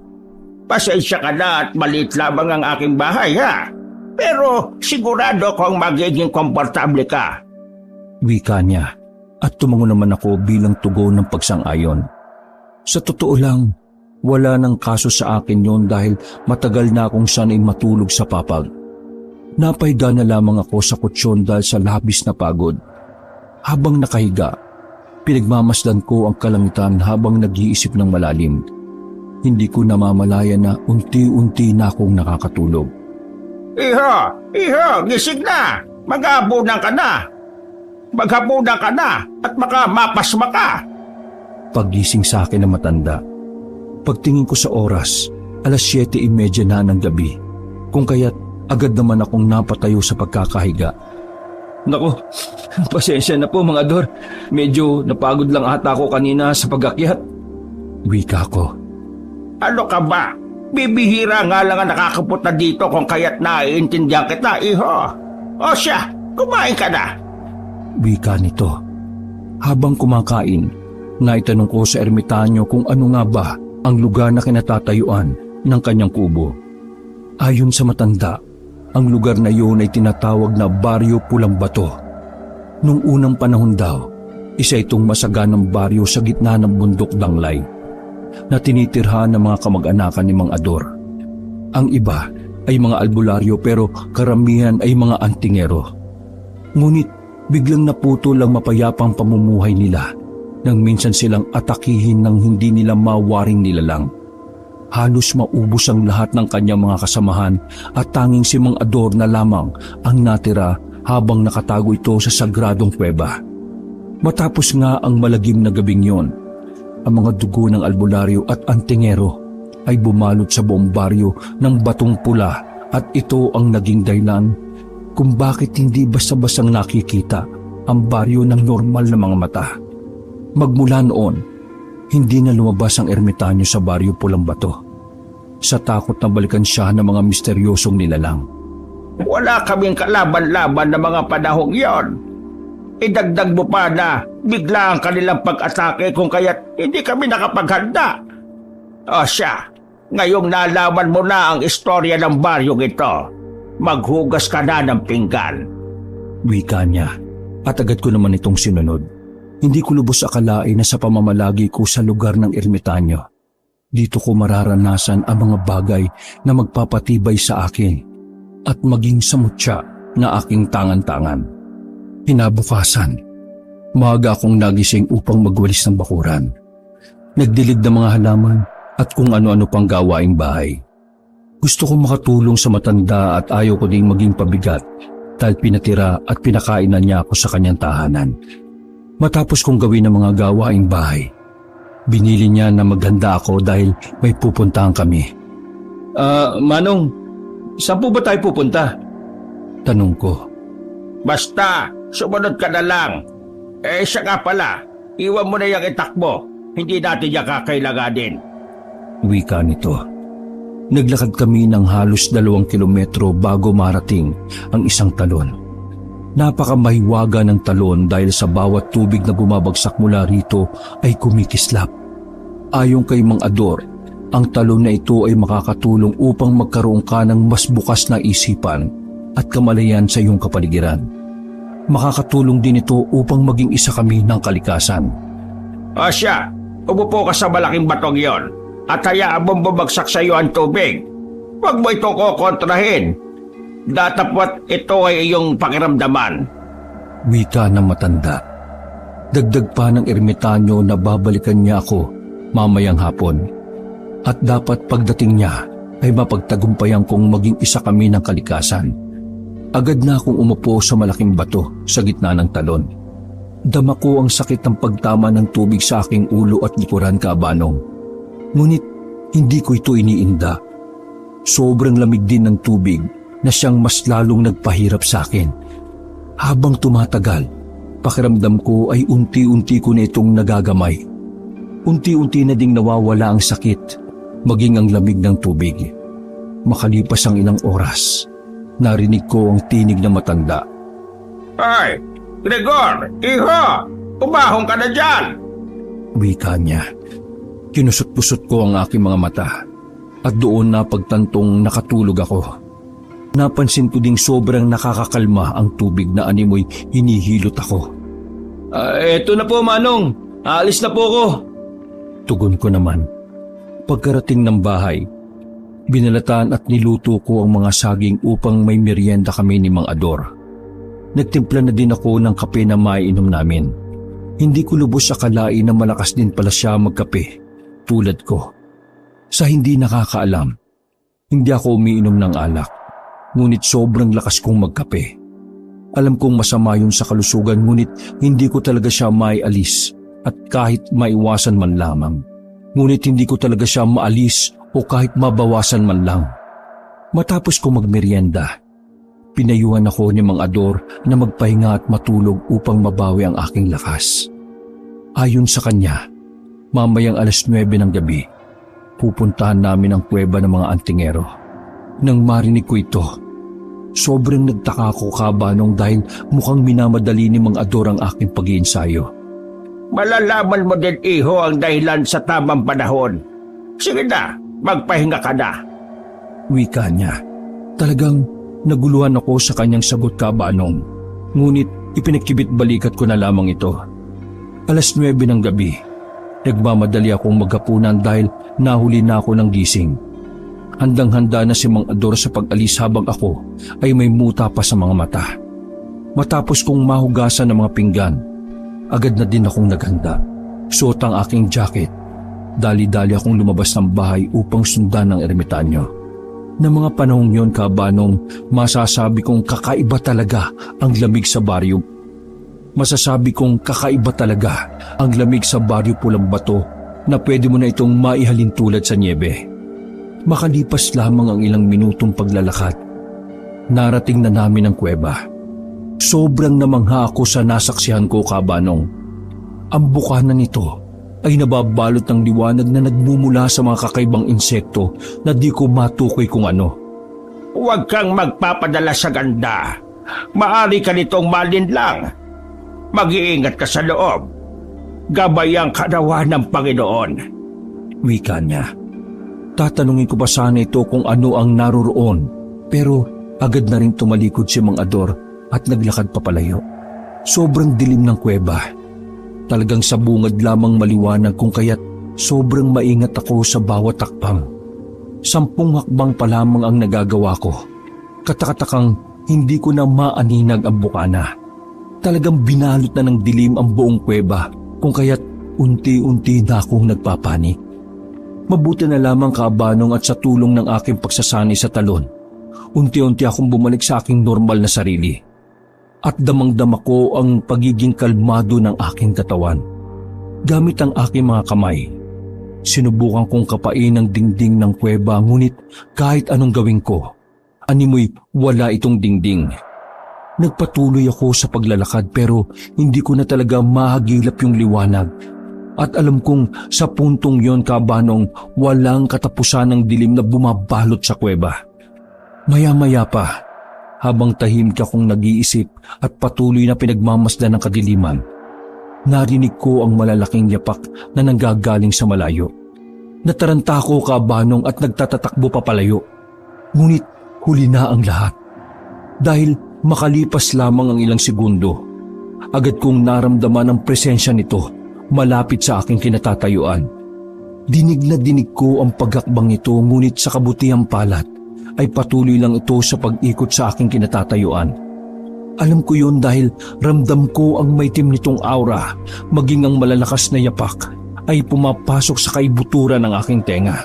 Pasensya ka na at maliit lamang ang aking bahay, ha? Pero sigurado kong magiging komportable ka. Wika niya at tumango naman ako bilang tugon ng pagsang-ayon. Sa totoo lang, wala nang kaso sa akin yon dahil matagal na akong sanay matulog sa papag. Napahiga na lamang ako sa kutsyon dahil sa labis na pagod. Habang nakahiga, pinagmamasdan ko ang kalangitan habang nag-iisip ng malalim. Hindi ko namamalaya na unti-unti na akong nakakatulog. Iho, gising na! Maghapunan ka na! Maghapunan ka na at baka mapasma ka! Paggising sa akin ng matanda, pagtingin ko sa oras, 7:30 na ng gabi, kung kaya't agad naman akong napatayo sa pagkakahiga. Naku, pasensya na po Mang Ador. Medyo napagod lang ata ako kanina sa pag-akyat. Wika ko. Ano ka ba? Bibihira nga lang ang nakakapunta dito kung kaya't naiintindihan kita, iho. O siya, kumain ka na. Wika nito. Habang kumakain, naitanong ko sa ermitanyo kung ano nga ba ang lugar na kinatatayuan ng kanyang kubo. Ayon sa matanda, ang lugar na iyon ay tinatawag na Baryo Pulang Bato. Nung unang panahon daw, isa itong masaganang baryo sa gitna ng bundok Danglay na tinitirhan ng mga kamag-anakan ni Mang Ador. Ang iba ay mga albularyo pero karamihan ay mga antingero. Ngunit biglang naputol ang mapayapang pamumuhay nila nang minsan silang atakihin ng hindi nila mawaring nilalang. Halos maubos ang lahat ng kanyang mga kasamahan at tanging si Mang Ador na lamang ang natira habang nakatago ito sa sagradong kuweba. Matapos nga ang malagim na gabing yon, ang mga dugo ng albularyo at antingero ay bumalot sa buong baryo ng batong pula at ito ang naging dahilan kung bakit hindi basta-basang nakikita ang baryo ng normal na mga mata. Magmula noon, hindi na lumabas ang ermitanyo sa baryo Pulang Bato sa takot na balikan siya ng mga misteryosong nilalang. Wala kaming kalaban-laban na mga panahong yon. Idagdag mo pa na bigla ang kanilang pag-atake kung kaya't hindi kami nakapaghanda. O siya, ngayong nalaman mo na ang istorya ng baryong ito, maghugas ka na ng pinggan. Wika niya at agad ko naman itong sinunod. Hindi ko lubos akalain na sa pamamalagi ko sa lugar ng ermitanyo, dito ko mararanasan ang mga bagay na magpapatibay sa akin at maging sa mutya na aking tangan-tangan. Hinabukasan, maaga akong nagising upang magwalis ng bakuran. Nagdilig ng mga halaman at kung ano-ano pang gawaing bahay. Gusto kong makatulong sa matanda at ayaw ko ding maging pabigat dahil pinatira at pinakainan niya ako sa kanyang tahanan. Matapos kong gawin ang mga gawaing bahay, binili niya na maghanda ako dahil may pupuntahan kami. Manong, saan po ba tayo pupunta? Tanong ko. Basta, sumunod ka na lang. Siya nga pala, iwan mo na yung itakbo. Hindi natin yung kakailanganin. Wika nito. Naglakad kami ng halos 2 kilometro bago marating ang isang talon. Napakamahiwaga ng talon dahil sa bawat tubig na bumabagsak mula rito ay kumikislap. Ayon kay Mang Ador, ang talon na ito ay makakatulong upang magkaroon ka ng mas bukas na isipan at kamalayan sa iyong kapaligiran. Makakatulong din ito upang maging isa kami ng kalikasan. O siya, umupo ka sa malaking batong yon at hayaan mong bumagsak sa iyo ang tubig. Huwag mo itong kukontrahin. Datapwat ito ay iyong pakiramdaman. Wika ng matanda. Dagdag pa ng ermitanyo na babalikan niya ako mamayang hapon. At dapat pagdating niya ay mapagtagumpayan kong maging isa kami ng kalikasan. Agad na akong umupo sa malaking bato sa gitna ng talon. Dama ko ang sakit ng pagtama ng tubig sa aking ulo at likuran, Kaabanong. Ngunit hindi ko ito iniinda. Sobrang lamig din ng tubig na siyang mas lalong nagpahirap sa akin. Habang tumatagal, pakiramdam ko ay unti-unti ko na itong nagagamay. Unti-unti na ding nawawala ang sakit, maging ang lamig ng tubig. Makalipas ang ilang oras, narinig ko ang tinig ng matanda. Ay, Gregor, iho, umahon ka na dyan! Wika niya. Kinusot-pusot ko ang aking mga mata at doon napagtantong nakatulog ako. Napansin ko ding sobrang nakakakalma ang tubig na animoy hinihilot ako. Eto na po, Manong. Aalis na po ako. Tugon ko naman. Pagkarating ng bahay, binalatan at niluto ko ang mga saging upang may merienda kami ni Mang Ador. Nagtimpla na din ako ng kape na maiinom namin. Hindi ko lubos akalain na malakas din pala siya magkape, tulad ko. Sa hindi nakakaalam, hindi ako umiinom ng alak. Ngunit sobrang lakas kong magkape. Alam kong masama yun sa kalusugan, ngunit hindi ko talaga siya maialis at kahit maiwasan man lamang. Ngunit hindi ko talaga siya maalis o kahit mabawasan man lang. Matapos ko magmerienda, pinayuhan ako ni Mang Ador na magpahinga at matulog upang mabawi ang aking lakas. Ayon sa kanya, mamayang 9:00 ng gabi, pupuntahan namin ang kuweba ng mga antingero. Nang marinig ko ito, sobrang nagtaka ko, Kaabanong, dahil mukhang minamadali ni Mang Ador ang aking pag-iinsayo. Malalaman mo din, iho, ang dahilan sa tamang panahon. Sige na, magpahinga ka na. Wika niya. Talagang naguluhan ako sa kanyang sagot, Kaabanong. Ngunit ipinagkibit balikat ko na lamang ito. 9:00 ng gabi, nagmamadali akong maghapunan dahil nahuli na ako ng gising. Handang-handa na si Mang Ador sa pag-alis habang ako ay may muta pa sa mga mata. Matapos kong mahugasan ng mga pinggan, agad na din akong naghanda. Suot ang aking jacket. Dali-dali akong lumabas ng bahay upang sundan ng ermitanyo. Na mga panahong yon, Kabanong, masasabi kong kakaiba talaga ang lamig sa baryo. Masasabi kong kakaiba talaga ang lamig sa baryo Pulang Bato na pwede mo na itong maihalin tulad sa niebe. Makalipas lamang ang ilang minutong paglalakad, narating na namin ang kuweba. Sobrang namangha ako sa nasaksihan ko, Kabanong. Ang bukana nito ay nababalot ng liwanag na nagmumula sa mga kakaibang insekto na di ko matukoy kung ano. Huwag kang magpapadala sa ganda. Maari ka nitong malinlang. Mag-iingat ka sa loob. Gabayan ka nawa ng Panginoon. Wika niya. Tatanungin ko pa sana ito kung ano ang naroroon, pero agad na rin tumalikod si Mang Ador at naglakad papalayo. Sobrang dilim ng kuweba. Talagang sa bungad lamang maliwanag kung kaya't sobrang maingat ako sa bawat takpang. 10 hakbang pa lamang ang nagagawa ko. Katakatakang hindi ko na maaninag ang bukana. Talagang binalot na ng dilim ang buong kuweba kung kaya't unti-unti na akong nagpapanik. Mabuti na lamang, Kabanong, at sa tulong ng aking pagsasanay sa talon, unti-unti akong bumalik sa aking normal na sarili. At damang-dama ko ang pagiging kalmado ng aking katawan. Gamit ang aking mga kamay, sinubukan kong kapain ang dingding ng kuweba, ngunit kahit anong gawin ko, animoy wala itong dingding. Nagpatuloy ako sa paglalakad pero hindi ko na talaga mahagilap yung liwanag. At alam kong sa puntong yon, Kabanong, walang katapusan ng dilim na bumabalot sa kuweba. Maya-maya pa, habang tahimik akong nag-iisip at patuloy na pinagmamasdan ng kadiliman, narinig ko ang malalaking yapak na nanggagaling sa malayo. Nataranta ako, Kabanong, at nagtatatakbo papalayo. Ngunit huli na ang lahat. Dahil makalipas lamang ang ilang segundo, agad kong naramdaman ang presensya nito malapit sa aking kinatatayuan. Dinig na dinig ko ang paghakbang nito, ngunit sa kabutihang palad ay patuloy lang ito sa pag-ikot sa aking kinatatayuan. Alam ko yun dahil ramdam ko ang maitim nitong aura, maging ang malalakas na yapak ay pumapasok sa kaibuturan ng aking tenga.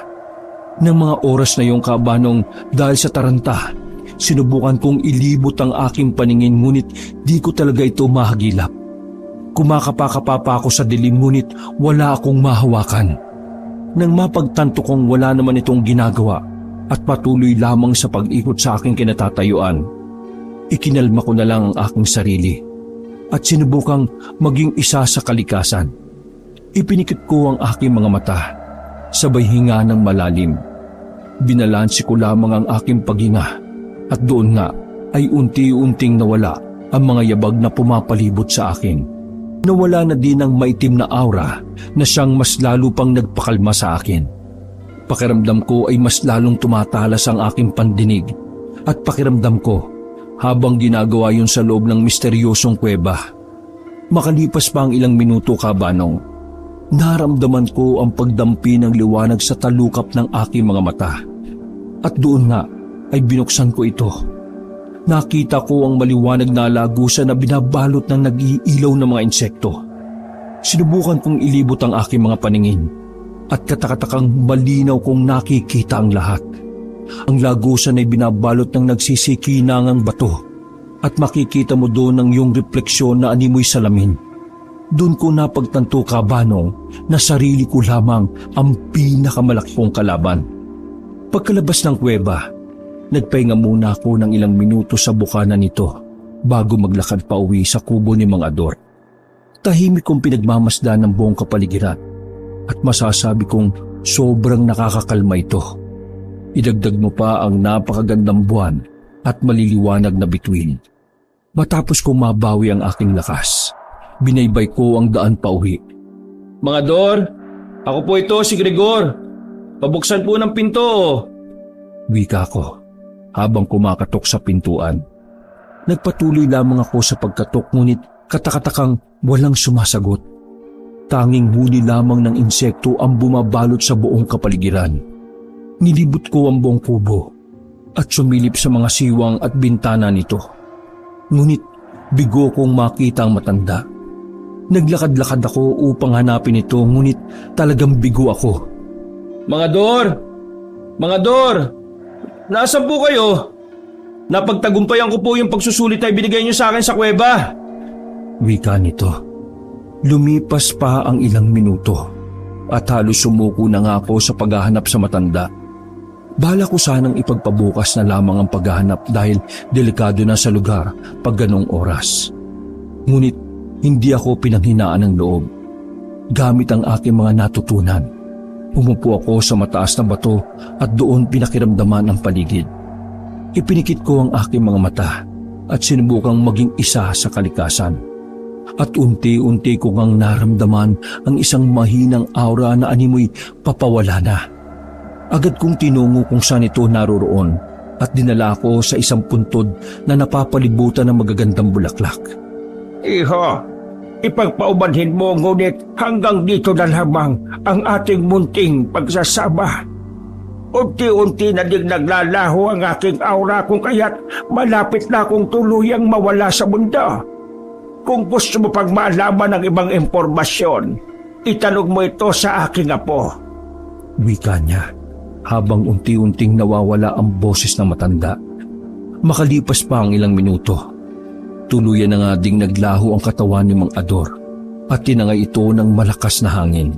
Nang mga oras na yung, Kabanong, dahil sa taranta, sinubukan kong ilibot ang aking paningin, ngunit di ko talaga ito mahagilap. Kumakapa-kapa pa ako sa dilim, ngunit wala akong mahawakan. Nang mapagtanto kong wala naman itong ginagawa at patuloy lamang sa pag-ikot sa aking kinatatayuan, ikinalma ko na lang ang aking sarili at sinubukang maging isa sa kalikasan. Ipinikit ko ang aking mga mata, sabay hinga ng malalim. Binalansi ko lamang ang aking paghinga at doon nga ay unti-unting nawala ang mga yabag na pumapalibot sa akin. Nawala na din ang maitim na aura na siyang mas lalo pang nagpakalma sa akin. Pakiramdam ko ay mas lalong tumatalas ang aking pandinig at pakiramdam ko habang ginagawa yun sa loob ng misteryosong kuweba. Makalipas pa ang ilang minuto, Kabanong, naramdaman ko ang pagdampi ng liwanag sa talukap ng aking mga mata. At doon nga ay binuksan ko ito. Nakita ko ang maliwanag na lagusan na binabalot ng nag-iilaw na mga insekto. Sinubukan kong ilibot ang aking mga paningin at katakatakang malinaw kong nakikita ang lahat. Ang lagusan ay binabalot ng nagsisikinangang bato at makikita mo doon ang iyong refleksyon na animoy salamin. Doon ko napagtanto, Kabanong, na sarili ko lamang ang pinakamalaki kong kalaban. Pagkalabas ng kuweba, nagpahinga muna ako ng ilang minuto sa bukana nito bago maglakad pa uwi sa kubo ni Mang Ador. Tahimik kong pinagmamasdan ng buong kapaligiran at masasabi kong sobrang nakakakalma ito. Idagdag mo pa ang napakagandang buwan at maliliwanag na bituin. Matapos kong mabawi ang aking lakas, binaybay ko ang daan pa uwi. Mga Ador, ako po ito, si Gregor. Pabuksan po ng pinto. Wika ko habang kumakatok sa pintuan. Nagpatuloy lamang ako sa pagkatok, ngunit katakatakang walang sumasagot. Tanging huni lamang ng insekto ang bumabalot sa buong kapaligiran. Nilibot ko ang buong kubo at sumilip sa mga siwang at bintana nito. Ngunit bigo kong makita ang matanda. Naglakad-lakad ako upang hanapin ito, ngunit talagang bigo ako. Mga Dor! Mga Dor! Nasaan po kayo? Napagtagumpayan ko po yung pagsusulit na ibinigay niyo sa akin sa kuweba. Wika nito. Lumipas pa ang ilang minuto at halos sumuko na nga ako sa paghahanap sa matanda. Bala ko sanang ipagpabukas na lamang ang paghahanap dahil delikado na sa lugar pag ganong oras. Ngunit hindi ako pinanghinaan ng loob. Gamit ang aking mga natutunan, umupo ako sa mataas na bato at doon pinakiramdaman ang paligid. Ipinikit ko ang aking mga mata at sinubukang maging isa sa kalikasan. At unti-unti ko ngang naramdaman ang isang mahinang aura na animoy papawala na. Agad kong tinungo kung saan ito naroroon at dinala ko sa isang puntod na napapalibutan ng magagandang bulaklak. Iho, ipagpaumanhin mo ngunit hanggang dito na lamang ang ating munting pagsasama. Unti-unti na ding naglalaho ang aking aura kung kaya't malapit na akong tuluyang mawala sa mundo. Kung gusto mo pang malaman ng ibang impormasyon, itanong mo ito sa aking apo. Wika niya habang unti-unting nawawala ang boses ng matanda. Makalipas pa ang ilang minuto, tuluyan na nga ding naglaho ang katawan ni Mang Ador at tinangay ito ng malakas na hangin.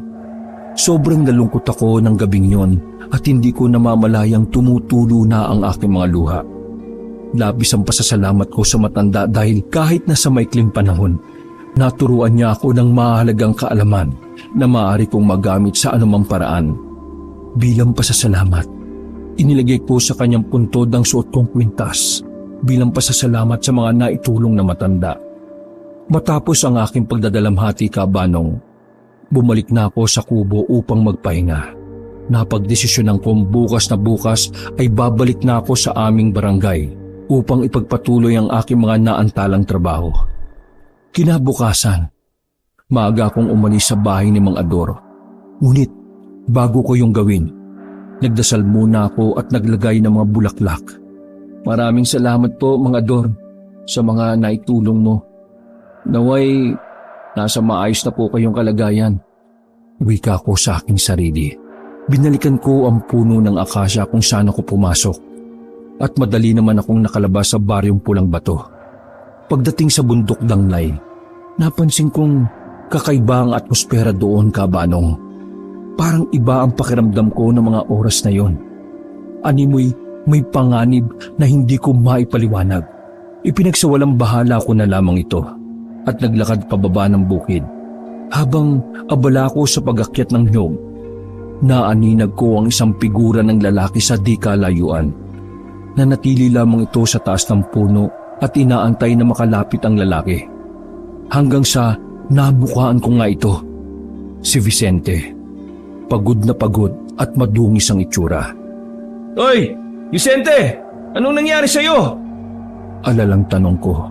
Sobrang nalungkot ako ng gabing yon at hindi ko namamalayang tumutulo na ang aking mga luha. Labis ang pasasalamat ko sa matanda dahil kahit nasa maikling panahon, naturuan niya ako ng mahalagang kaalaman na maaari kong magamit sa anumang paraan. Bilang pasasalamat, inilagay ko sa kanyang puntod ang suot kong kwintas bilang pasasalamat sa mga naitulong na matanda. Matapos ang aking pagdadalamhati kabanong, bumalik na ako sa kubo upang magpahinga. Napagdesisyonan kong bukas na bukas ay babalik na ako sa aming barangay upang ipagpatuloy ang aking mga naantalang trabaho. Kinabukasan, maaga akong umalis sa bahay ni Mang Ador. Ngunit bago ko yung gawin, nagdasal muna ako at naglagay ng mga bulaklak. Maraming salamat po, Mang Ador, sa mga naitulong mo. Naway, nasa maayos na po kayong kalagayan. Wika ko sa aking sarili. Binalikan ko ang puno ng akasya kung saan ako pumasok. At madali naman akong nakalabas sa baryong Pulang Bato. Pagdating sa bundok Danglay, napansin kong kakaiba ang atmosfera doon kabanong. Parang iba ang pakiramdam ko ng mga oras na yon. Animoy may panganib na hindi ko maipaliwanag. Ipinagsawalang bahala ko na lamang ito at naglakad pababa ng bukid. Habang abala ko sa pag-akyat ng nyog, naaninag ko ang isang figura ng lalaki sa di kalayuan. Nanatili lamang ito sa taas ng puno at inaantay na makalapit ang lalaki. Hanggang sa nabukaan ko nga ito, si Vicente. Pagod na pagod at madungis ang itsura. Hoy! Vicente! Anong nangyari sa'yo? Alalang tanong ko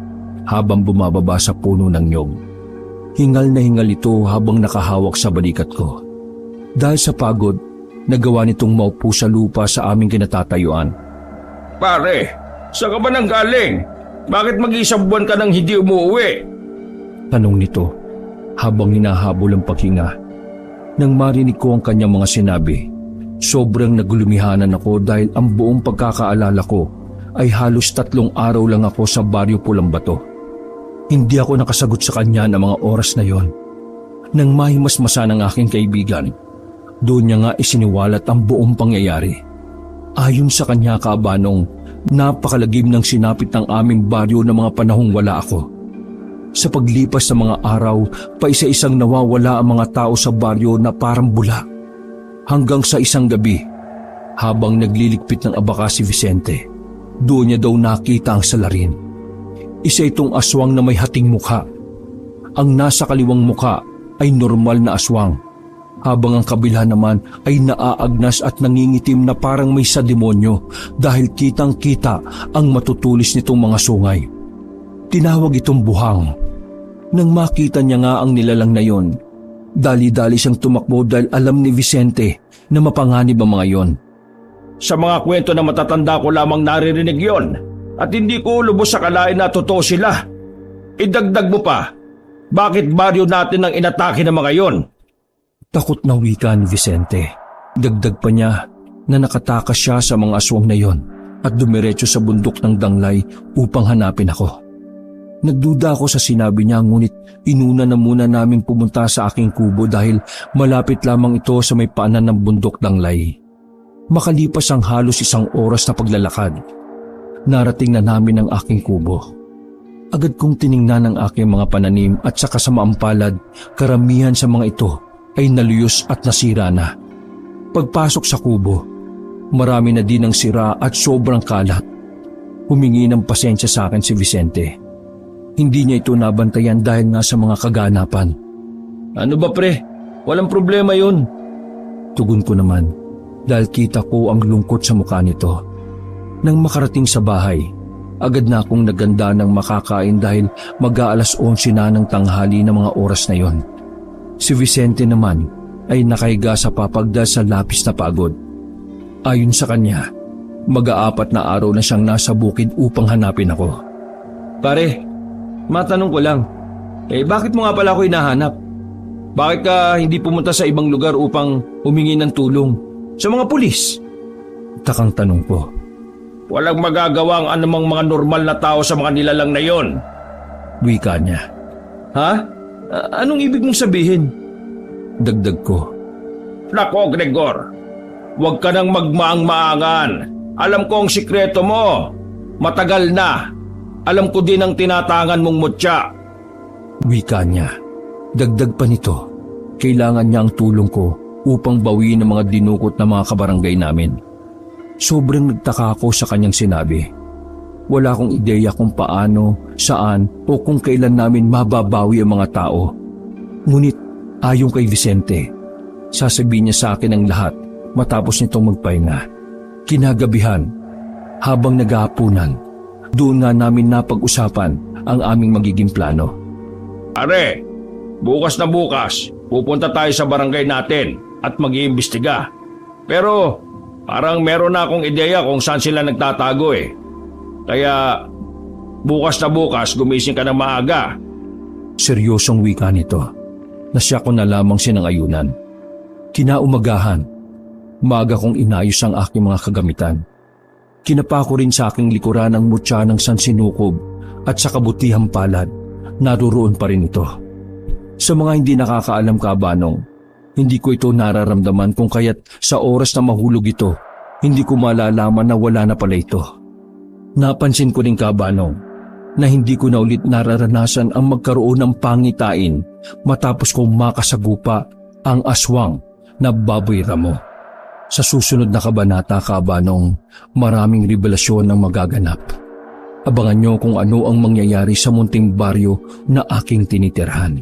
habang bumababa sa puno ng nyog. Hingal na hingal ito habang nakahawak sa balikat ko. Dahil sa pagod, nagawa nitong maupo sa lupa sa aming kinatatayuan. Pare, saan ka ba nang galing? Bakit mag-isang buwan ka nang hindi umuwi? Tanong nito habang hinahabol ang paghinga. Nang marinig ko ang kanyang mga sinabi, sobrang nagulumihanan ako dahil ang buong pagkakaalala ko ay halos 3 araw lang ako sa baryo Pulang Bato. Hindi ako nakasagot sa kanya ng mga oras na yon. Nang mahimasmasan ng aking kaibigan, doon niya nga isiniwalat ang buong pangyayari. Ayon sa kanya kabanong, napakalagim ng sinapit ng aming baryo ng mga panahong wala ako. Sa paglipas ng mga araw, paisa-isang nawawala ang mga tao sa baryo na parang bula. Hanggang sa isang gabi, habang nagliligpit ng abaka si Vicente, doon niya daw nakita ang salarin. Isa itong aswang na may hating mukha. Ang nasa kaliwang mukha ay normal na aswang, habang ang kabila naman ay naaagnas at nangingitim na parang may sa demonyo dahil kitang-kita ang matutulis nitong mga sungay. Tinawag itong buhang. Nang makita niya nga ang nilalang na yon, dali-dali siyang tumakbo dahil alam ni Vicente na mapanganib ang mga yon. Sa mga kwento na matatanda ko lamang naririnig yon at hindi ko lubos sa kalain na totoo sila. Idagdag mo pa, Bakit baryo natin ang inatake ng mga yon? Takot na wika ni Vicente. Dagdag pa niya na nakatakas siya sa mga aswang na yon at dumiretso sa bundok ng Danglay upang hanapin ako. Nagduda ako sa sinabi niya, ngunit inuna na muna namin pumunta sa aking kubo dahil malapit lamang ito sa may paanan ng bundok Danglay. Makalipas ang halos 1 oras na paglalakad, narating na namin ang aking kubo. Agad kong tiningnan ang aking mga pananim at sa kasamaang palad, karamihan sa mga ito ay naluyos at nasira na. Pagpasok sa kubo, marami na din ang sira at sobrang kalat. Humingi ng pasensya sa akin si Vicente. Hindi niya ito nabantayan dahil nga sa mga kaganapan. Ano ba pre? Walang problema yun. Tugon ko naman dahil kita ko ang lungkot sa mukha nito. Nang makarating sa bahay, agad na akong naganda ng makakain dahil mag-aalas 11 na ng tanghali ng mga oras na yon. Si Vicente naman ay nakahiga sa papagda sa lapis na pagod. Ayon sa kanya, mag-4 na araw na siyang nasa bukid upang hanapin ako. Pare, matanong ko lang, bakit mo nga pala ako hinahanap? Bakit ka hindi pumunta sa ibang lugar upang humingi ng tulong? Sa mga pulis? Takang tanong ko. Walang magagawa ang anumang mga normal na tao sa mga nilalang na yon. Wika niya. Ha? Anong ibig mong sabihin? Dagdag ko. Nako, Gregor, huwag ka nang magmaang-maangan. Alam ko ang sikreto mo. Matagal na. Alam ko din ang tinatangan mong mutya. Wika niya. Dagdag pa nito, kailangan niya ang tulong ko upang bawiin ang mga dinukot na mga kabarangay namin. Sobrang nagtaka ako sa kanyang sinabi. Wala akong ideya kung paano, saan o kung kailan namin mababawi ang mga tao. Ngunit ayon kay Vicente, sasabihin niya sa akin ang lahat matapos nitong magpahinga. Kinagabihan, habang naghahapunan, doon nga namin napag-usapan ang aming magiging plano. Are, bukas na bukas, pupunta tayo sa barangay natin at mag-iimbestiga. Pero parang meron na akong ideya kung saan sila nagtatago eh. Kaya bukas na bukas gumising ka ng maaga. Seryosong wika nito na siya ko na lamang sinangayunan. Kinaumagahan, maaga kong inayos ang aking mga kagamitan. Kinapa ko rin sa aking likuran ang mutya ng sansinukob at sa kabutihang palad, naruroon pa rin ito. Sa mga hindi nakakaalam kabanong, hindi ko ito nararamdaman kung kaya't sa oras na mahulog ito, hindi ko malalaman na wala na pala ito. Napansin ko rin kabanong na hindi ko na ulit nararanasan ang magkaroon ng pangitain matapos kong makasagupa ang aswang na Baboy Ramo. Sa susunod na kabanata kabanong, maraming revelasyon ang magaganap. Abangan nyo kung ano ang mangyayari sa munting baryo na aking tinitirhan.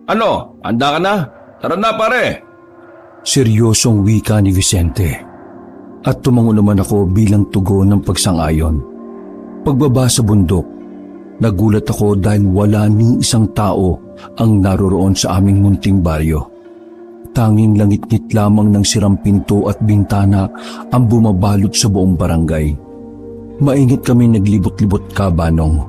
Ano? Handa ka na? Tara na pare! Seryosong wika ni Vicente. At tumango naman ako bilang tugon ng pagsang-ayon. Pagbaba sa bundok, nagulat ako dahil wala ni isang tao ang naroroon sa aming munting baryo. Tanging langit-ngit lamang ng sirang pinto at bintana ang bumabalot sa buong barangay. Mainit kami naglibot-libot kabanong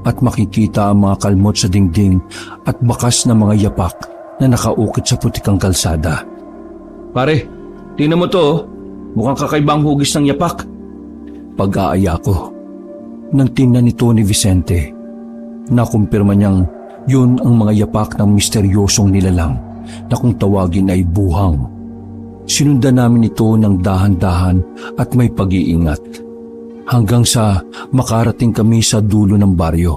at makikita ang mga kalmot sa dingding at bakas na mga yapak na nakaukit sa putikang kalsada. Pare, tingnan mo to. Mukhang kakaibang hugis ng yapak. Pag-aaya ko. Nang tingnan nito ni Vicente, nakumpirma niyang yun ang mga yapak ng misteryosong nilalang na kung tawagin ay buhang. Sinundan namin ito ng dahan-dahan at may pag-iingat. Hanggang sa makarating kami sa dulo ng baryo.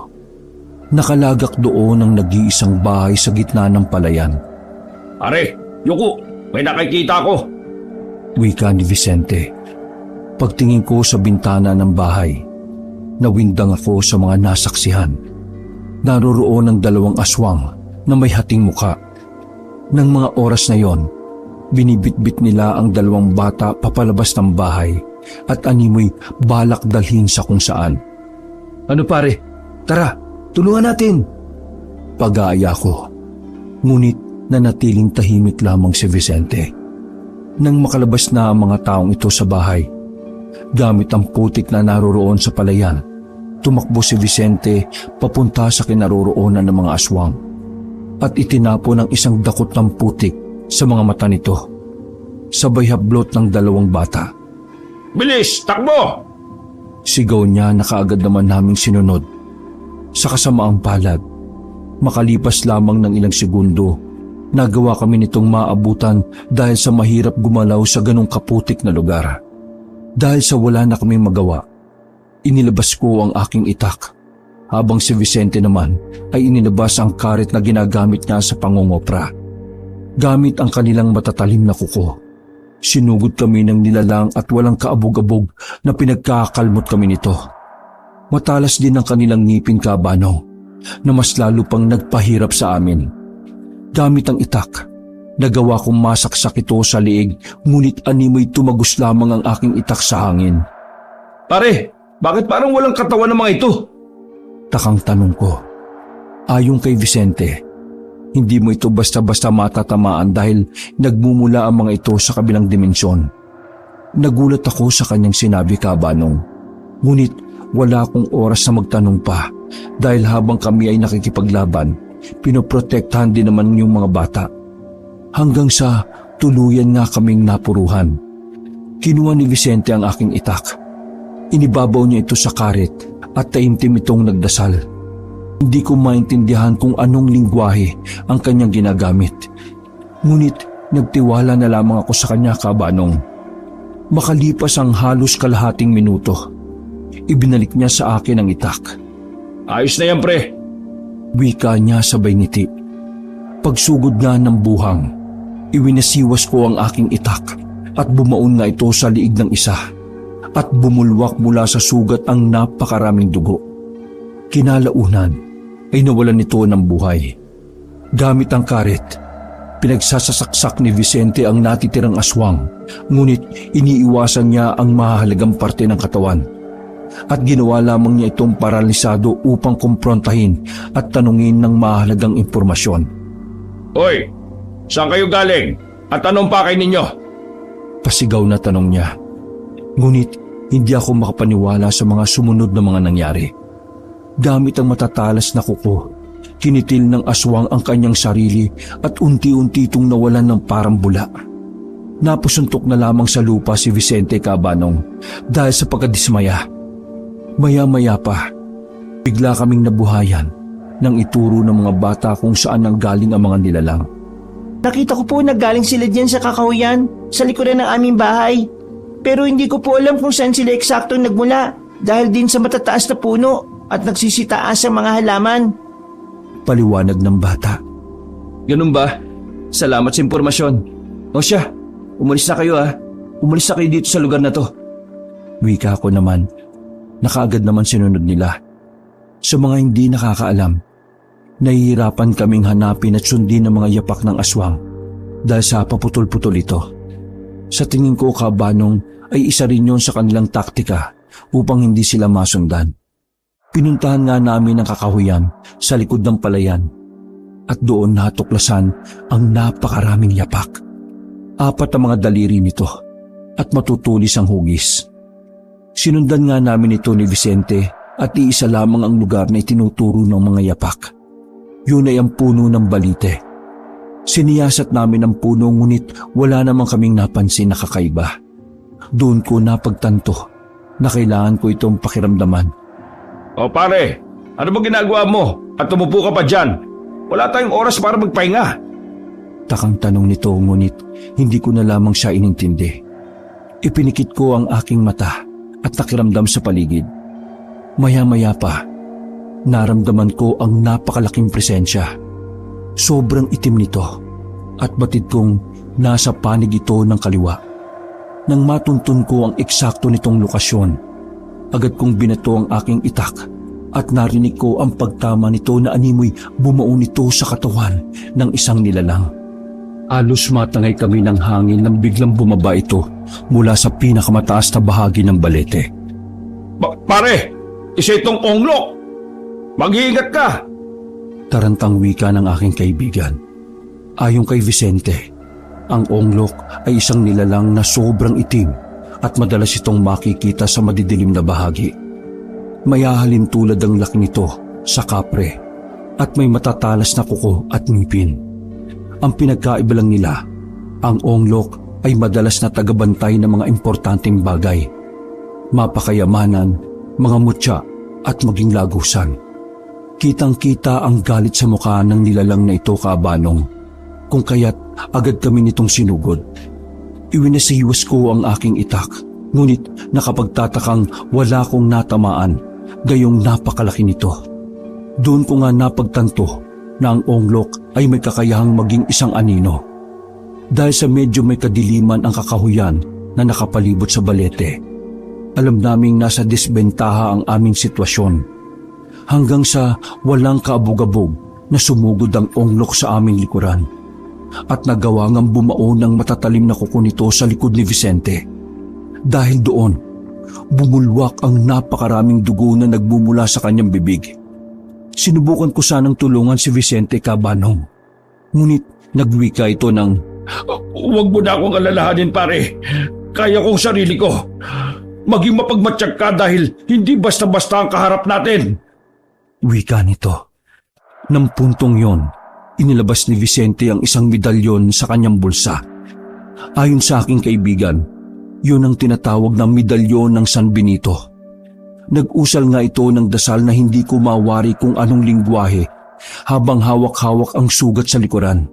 Nakalagak doon ang nag-iisang bahay sa gitna ng palayan. Are, yuko, may nakikita ko. Wika ni Vicente. Pagtingin ko sa bintana ng bahay, nawindang ako sa mga nasaksihan. Naroroon ang 2 aswang na may hating muka. Nang mga oras na yon, binibitbit nila ang 2 bata papalabas ng bahay at animoy balak dalhin sa kung saan. Ano pare? Tara, tulungan natin! Pag-aaya ko, ngunit nanatiling tahimik lamang si Vicente. Nang makalabas na ang mga taong ito sa bahay, gamit ang putik na naroroon sa palayan, tumakbo si Vicente papunta sa kinaroroonan ng mga aswang. at itinapo ng isang dakot ng putik sa mga mata nito. Sabay hablot ng dalawang bata. Bilis! Takbo! Sigaw niya na kaagad naman naming sinunod. Sa kasamaang palad, makalipas lamang ng ilang segundo, nagawa kami nitong maabutan dahil sa mahirap gumalaw sa ganong kaputik na lugar. Dahil sa wala na kaming magawa, inilabas ko ang aking itak, habang si Vicente naman ay inilabas ang karet na ginagamit niya sa pangungopra. Gamit ang kanilang matatalim na kuko, sinugod kami ng nilalang at walang kaabog-abog na pinagkakalmot kami nito. Matalas din ang kanilang ngipin, Kabanong, na mas lalo pang nagpahirap sa amin. Gamit ang itak, nagawa kong masaksak ito sa liig, ngunit animoy tumagos lamang ang aking itak sa hangin. Pare, bakit parang walang katawan ng mga ito? Takang tanong ko. Ayon kay Vicente, hindi mo ito basta-basta matatamaan dahil nagmumula ang mga ito sa kabilang dimensyon. Nagulat ako sa kanyang sinabi, Kabanong. Ngunit wala akong oras na magtanong pa dahil habang kami ay nakikipaglaban, pinoprotektahan din naman yung mga bata. Hanggang sa tuluyan nga kaming napuruhan. Kinuha ni Vicente ang aking itak. Inibabaw niya ito sa karet at taimtim itong nagdasal. Hindi ko maintindihan kung anong lingwahe ang kanyang ginagamit. Ngunit nagtiwala na lamang ako sa kanya, Kabanong. Makalipas ang halos kalahating minuto, ibinalik niya sa akin ang itak. Ayos na yan, pre. Wika niya sabay ngiti. Pagsugod nga ng buhang, iwinasiwas ko ang aking itak at bumaon nga ito sa liig ng isa at bumulwak mula sa sugat ang napakaraming dugo. Kinalaunan ay nawalan nito ng buhay. Gamit ang karet, pinagsasasaksak ni Vicente ang natitirang aswang, ngunit iniiwasan niya ang mahalagang parte ng katawan. At ginawa lamang niya itong paralisado upang kumprontahin at tanungin ng mahalagang impormasyon. Hoy! Saan kayo galing? At anong pakay ninyo? Pasigaw na tanong niya. Ngunit hindi ako makapaniwala sa mga sumunod na mga nangyari. Gamit ang matatalas na kuko, kinitil ng aswang ang kanyang sarili at unti-unti itong nawalan ng parang bula. Napusuntok na lamang sa lupa si Vicente, Kabanong, dahil sa pagkadismaya. Maya-maya pa, bigla kaming nabuhayan nang ituro ng mga bata kung saan nanggaling ang mga nilalang. Nakita ko po na galing sila dyan sa kakahuyan, sa likuran ng aming bahay. Pero hindi ko po alam kung saan sila eksaktong nagmula dahil din sa matataas na puno at nagsisitaas ang mga halaman. Paliwanag ng bata. Ganun ba? Salamat sa impormasyon. O siya, umalis na kayo ha. Umalis na kayo dito sa lugar na to. Wika ko naman. Nakaagad naman sinunod nila. Sa mga hindi nakakaalam, nahihirapan kaming hanapin at sundin ang mga yapak ng aswang dahil sa paputol-putol ito. Sa tingin ko, Kabanong, ay isa rin yon sa kanilang taktika upang hindi sila masundan. Pinuntahan nga namin ang kakahuyan sa likod ng palayan at doon natuklasan ang napakaraming yapak. 4 ang mga daliri nito at matutulis ang hugis. Sinundan nga namin ito ni Vicente at iisa lamang ang lugar na itinuturo ng mga yapak. Yun ay ang puno ng balite. Siniyasat namin ang puno ngunit wala namang kaming napansin na kakaiba. Doon ko napagtanto na kailangan ko itong pakiramdaman. O pare, ano ba ginagawa mo? At tumupo ka pa dyan? Wala tayong oras para magpahinga. Takang tanong nito ngunit hindi ko na lamang siya inintindi. Ipinikit ko ang aking mata at nakiramdam sa paligid. Maya-maya pa, naramdaman ko ang napakalaking presensya. Sobrang itim nito at batid kong nasa panig ito ng kaliwa. Nang matuntun ko ang eksakto nitong lokasyon, agad kong binato ang aking itak at narinig ko ang pagtama nito na animoy bumaon ito sa katawan ng isang nilalang. Halos matangay kami ng hangin nang biglang bumaba ito mula sa pinakamataas na bahagi ng balete. Pare, isa itong onglok! Mag-iingat ka! Tarantang wika ng aking kaibigan. Ayon kay Vicente, ang onglok ay isang nilalang na sobrang itim at madalas itong makikita sa madidilim na bahagi. Mayahalin tulad ang laki nito sa kapre, at may matatalas na kuko at ngipin. Ang pinagkaiba lang nila, ang onglok ay madalas na tagabantay ng mga importanteng bagay, mapakayamanan, mga mutya at maging lagusan. Kitang-kita ang galit sa mukha ng nilalang na ito, Kaabanong, kung kaya't agad kami nitong sinugod. Iwinasiwas ko ang aking itak, ngunit nakapagtatakang wala kong natamaan, gayong napakalaki nito. Doon ko nga napagtanto na ang onglok ay may kakayahang maging isang anino. Dahil sa medyo may kadiliman ang kakahuyan na nakapalibot sa balete, alam naming nasa disbentaha ang aming sitwasyon. Hanggang sa walang kaabog-abog na sumugod ang onglok sa aming likuran at nagawa ngang bumao ng matatalim na kuko nito sa likod ni Vicente. Dahil doon, bumulwak ang napakaraming dugo na nagmumula sa kanyang bibig. Sinubukan ko sanang tulungan si Vicente, Kaabanong, ngunit nagwika ito ng, Huwag mo na akong alalahanin, pare. Kaya kong sarili ko. Maging mapagmatsyag ka dahil hindi basta-basta ang kaharap natin. wika nito. Nang puntong yon, inilabas ni Vicente ang isang medalyon sa kanyang bulsa. Ayon sa aking kaibigan, yun ang tinatawag na medalyon ng San Benito. Nag-usal nga ito ng dasal na hindi ko mawari kung anong lingwahe habang hawak-hawak ang sugat sa likuran.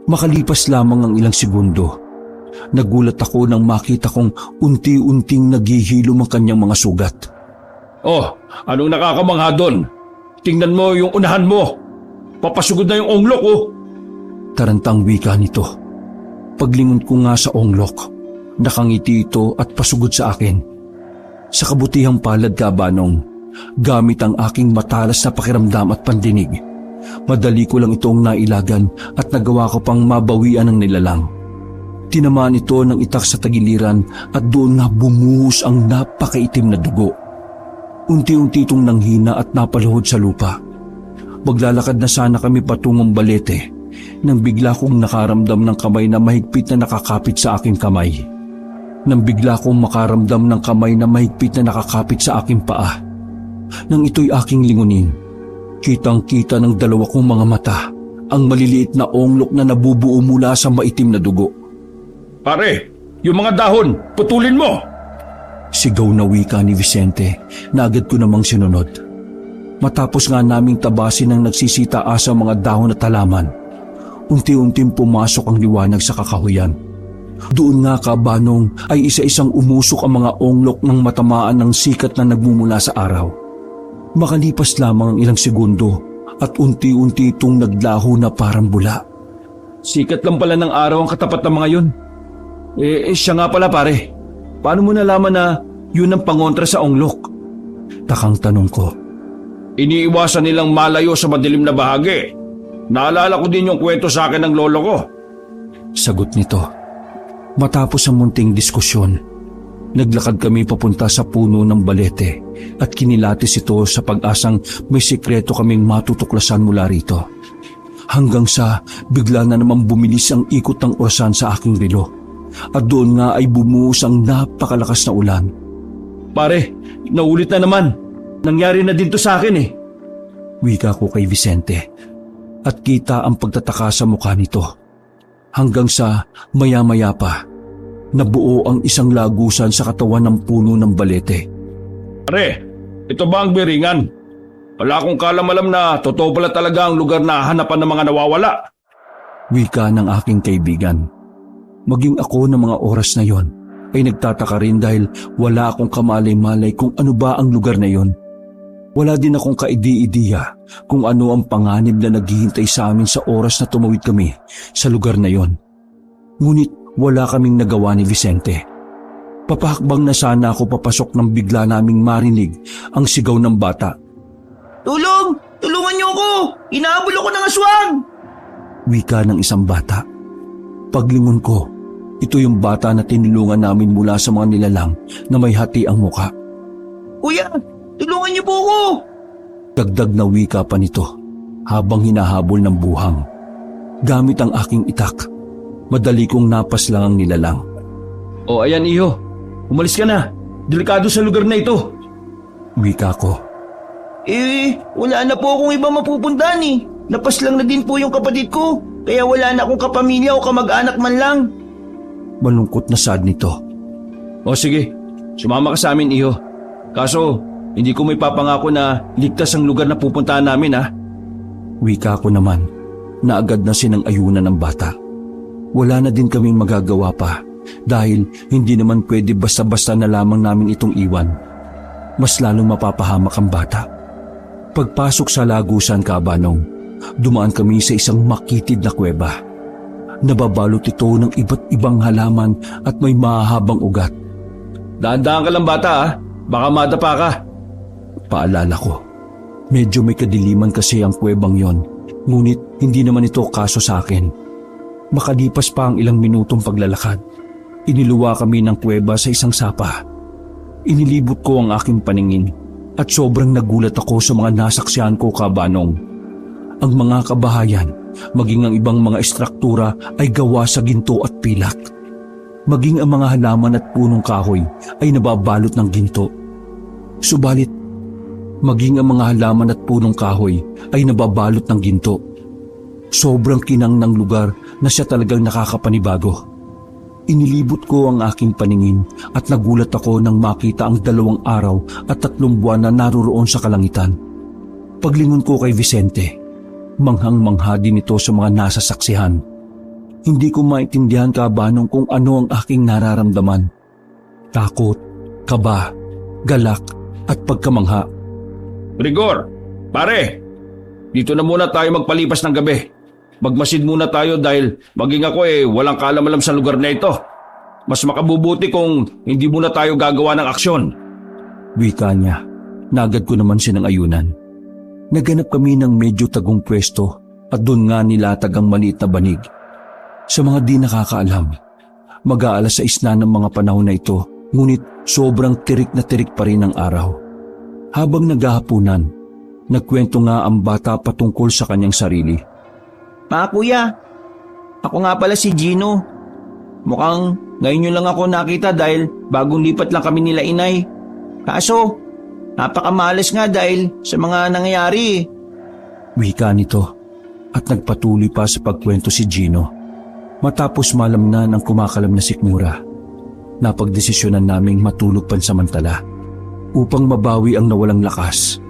Makalipas lamang ang ilang segundo, nagulat ako nang makita kong unti-unting naghihilom ang kanyang mga sugat. Oh, anong nakakamangha doon? Tingnan mo yung unahan mo. Papasugod na yung onglok, oh. Tarantang wika nito. Paglingon ko nga sa onglok, nakangiti ito at pasugod sa akin. Sa kabutihang palad, Kaabanong, gamit ang aking matalas na pakiramdam at pandinig, madali ko lang itong nailagan at nagawa ko pang mabawian ng nilalang. Tinamaan ito ng itak sa tagiliran at doon na bumuhos ang napakaitim na dugo. Unti-unti itong nanghina at napaluhod sa lupa. Maglalakad na sana kami patungong balete nang bigla kong nakaramdam ng kamay na mahigpit na nakakapit sa aking kamay. Nang bigla kong makaramdam ng kamay na mahigpit na nakakapit sa aking paa. Nang ito'y aking lingunin, kitang-kita ng dalawa kong mga mata ang maliliit na onglok na nabubuo mula sa maitim na dugo. Pare, yung mga dahon, putulin mo! Sigaw na wika ni Vicente na agad ko namang sinunod. Matapos nga naming tabasin ang nagsisitaas ang mga dahon at halaman, unti-unting pumasok ang liwanag sa kakahuyan. Doon nga, Kaabanong, ay isa-isang umusok ang mga onglok ng matamaan ng sikat na nagmumula sa araw. Makalipas lamang ang ilang segundo at unti-unti itong naglaho na parang bula. Sikat lang pala ng araw ang katapat ng mga yun. Siya nga pala, pare. Paano mo nalaman na yun ang pangontra sa onglok? Takang tanong ko. Iniiwasan nilang malayo sa madilim na bahagi. Naalala ko din yung kwento sa akin ng lolo ko. Sagot nito. Matapos ang munting diskusyon, naglakad kami papunta sa puno ng balete at kinilatis ito sa pag-asang may sikreto kaming matutuklasan mula rito. Hanggang sa bigla na naman bumilis ang ikot ng orasan sa aking relo at doon nga ay bumuhos ang napakalakas na ulan. Pare, naulit na naman. Nangyari na din to sa akin eh. Wika ko kay Vicente at kita ang pagtataka sa mukha nito. Hanggang sa maya-maya pa, nabuo ang isang lagusan sa katawan ng puno ng balete. Pare, ito ba ang biringan? Wala akong kalam-alam na totoo pala talaga ang lugar na hanapan ng mga nawawala. Wika ng aking kaibigan. Maging ako ng mga oras na yon ay nagtataka rin dahil wala akong kamalay-malay kung ano ba ang lugar na yon. Wala din akong kaidi-idiya kung ano ang panganib na naghihintay sa amin sa oras na tumawid kami sa lugar na yon. Ngunit wala kaming nagawa ni Vicente. Papahakbang na sana ako papasok nang bigla naming marinig ang sigaw ng bata. Tulong! Tulungan niyo ako! Inahabol ako ng aswang! Wika ng isang bata. Paglingon ko, ito yung bata na tinulungan namin mula sa mga nilalang na may hati ang muka. Kuya, tulungan niyo po ako! Dagdag na wika pa nito habang hinahabol ng buhang. Gamit ang aking itak, madali kong napas lang ang nilalang. O ayan iho, umalis ka na. Delikado sa lugar na ito. Wika ko. Wala na po akong iba mapupuntahan eh. Napas lang na din po yung kapatid ko. Kaya wala na akong kapamilya o kamag-anak man lang. Malungkot na sad nito. O sige, sumama ka sa amin, Iho. Kaso, hindi ko may papangako na ligtas ang lugar na pupuntahan namin, ha? Wika ko naman na agad na sinang-ayunan ng bata. Wala na din kaming magagawa pa dahil hindi naman pwede basta-basta na lamang namin itong iwan. Mas lalong mapapahamak ang bata. Pagpasok sa Lagusan, Kabanong, dumaan kami sa isang makitid na kuweba. Nababalot ito ng iba't ibang halaman at may mahahabang ugat. Dahan-dahan ka lang, bata, ha? Baka madapa ka. Paalala ko, medyo may kadiliman kasi ang kuwebang yon, ngunit hindi naman ito kaso sa akin. Makalipas pa ang ilang minutong paglalakad, iniluwa kami ng kuweba sa isang sapa. Inilibot ko ang aking paningin at sobrang nagulat ako sa mga nasaksihan ko, Kabanong. Ang mga kabahayan, maging ang ibang mga estruktura ay gawa sa ginto at pilak. Maging ang mga halaman at punong kahoy ay nababalot ng ginto. Subalit, maging ang mga halaman at punong kahoy ay nababalot ng ginto. Sobrang kinang ng lugar na siya talagang nakakapanibago. Inilibot ko ang aking paningin at nagulat ako nang makita ang 2 araw at 3 buwan na naroroon sa kalangitan. Paglingon ko kay Vicente, manghang-mangha din ito sa mga nasasaksihan. Hindi ko maintindihan, Kabanong, kung ano ang aking nararamdaman. Takot, kaba, galak at pagkamangha. Rigor, pare, dito na muna tayo magpalipas ng gabi. Magmasid muna tayo dahil maging ako walang kaalam-alam sa lugar na ito. Mas makabubuti kung hindi muna tayo gagawa ng aksyon. Wika niya, nagad ko naman sinang-ayunan. Naganap kami ng medyo tagong pwesto at doon nga nilatag ang maliit na banig. Sa mga di nakakaalam, mag-aalas 6 na ng mga panahon na ito, ngunit sobrang tirik na tirik pa rin ang araw. Habang naghahapunan, nagkwento nga ang bata patungkol sa kanyang sarili. Mga kuya, ako nga pala si Gino. Mukhang ngayon nyo lang ako nakita dahil bagong lipat lang kami nila inay. Kaso, napakamalas nga dahil sa mga nangyayari. Wika nito at nagpatuloy pa sa pagkwento si Gino. Matapos malamnan ang kumakalam na sikmura, napagdesisyonan naming matulog pansamantala upang mabawi ang nawalang lakas.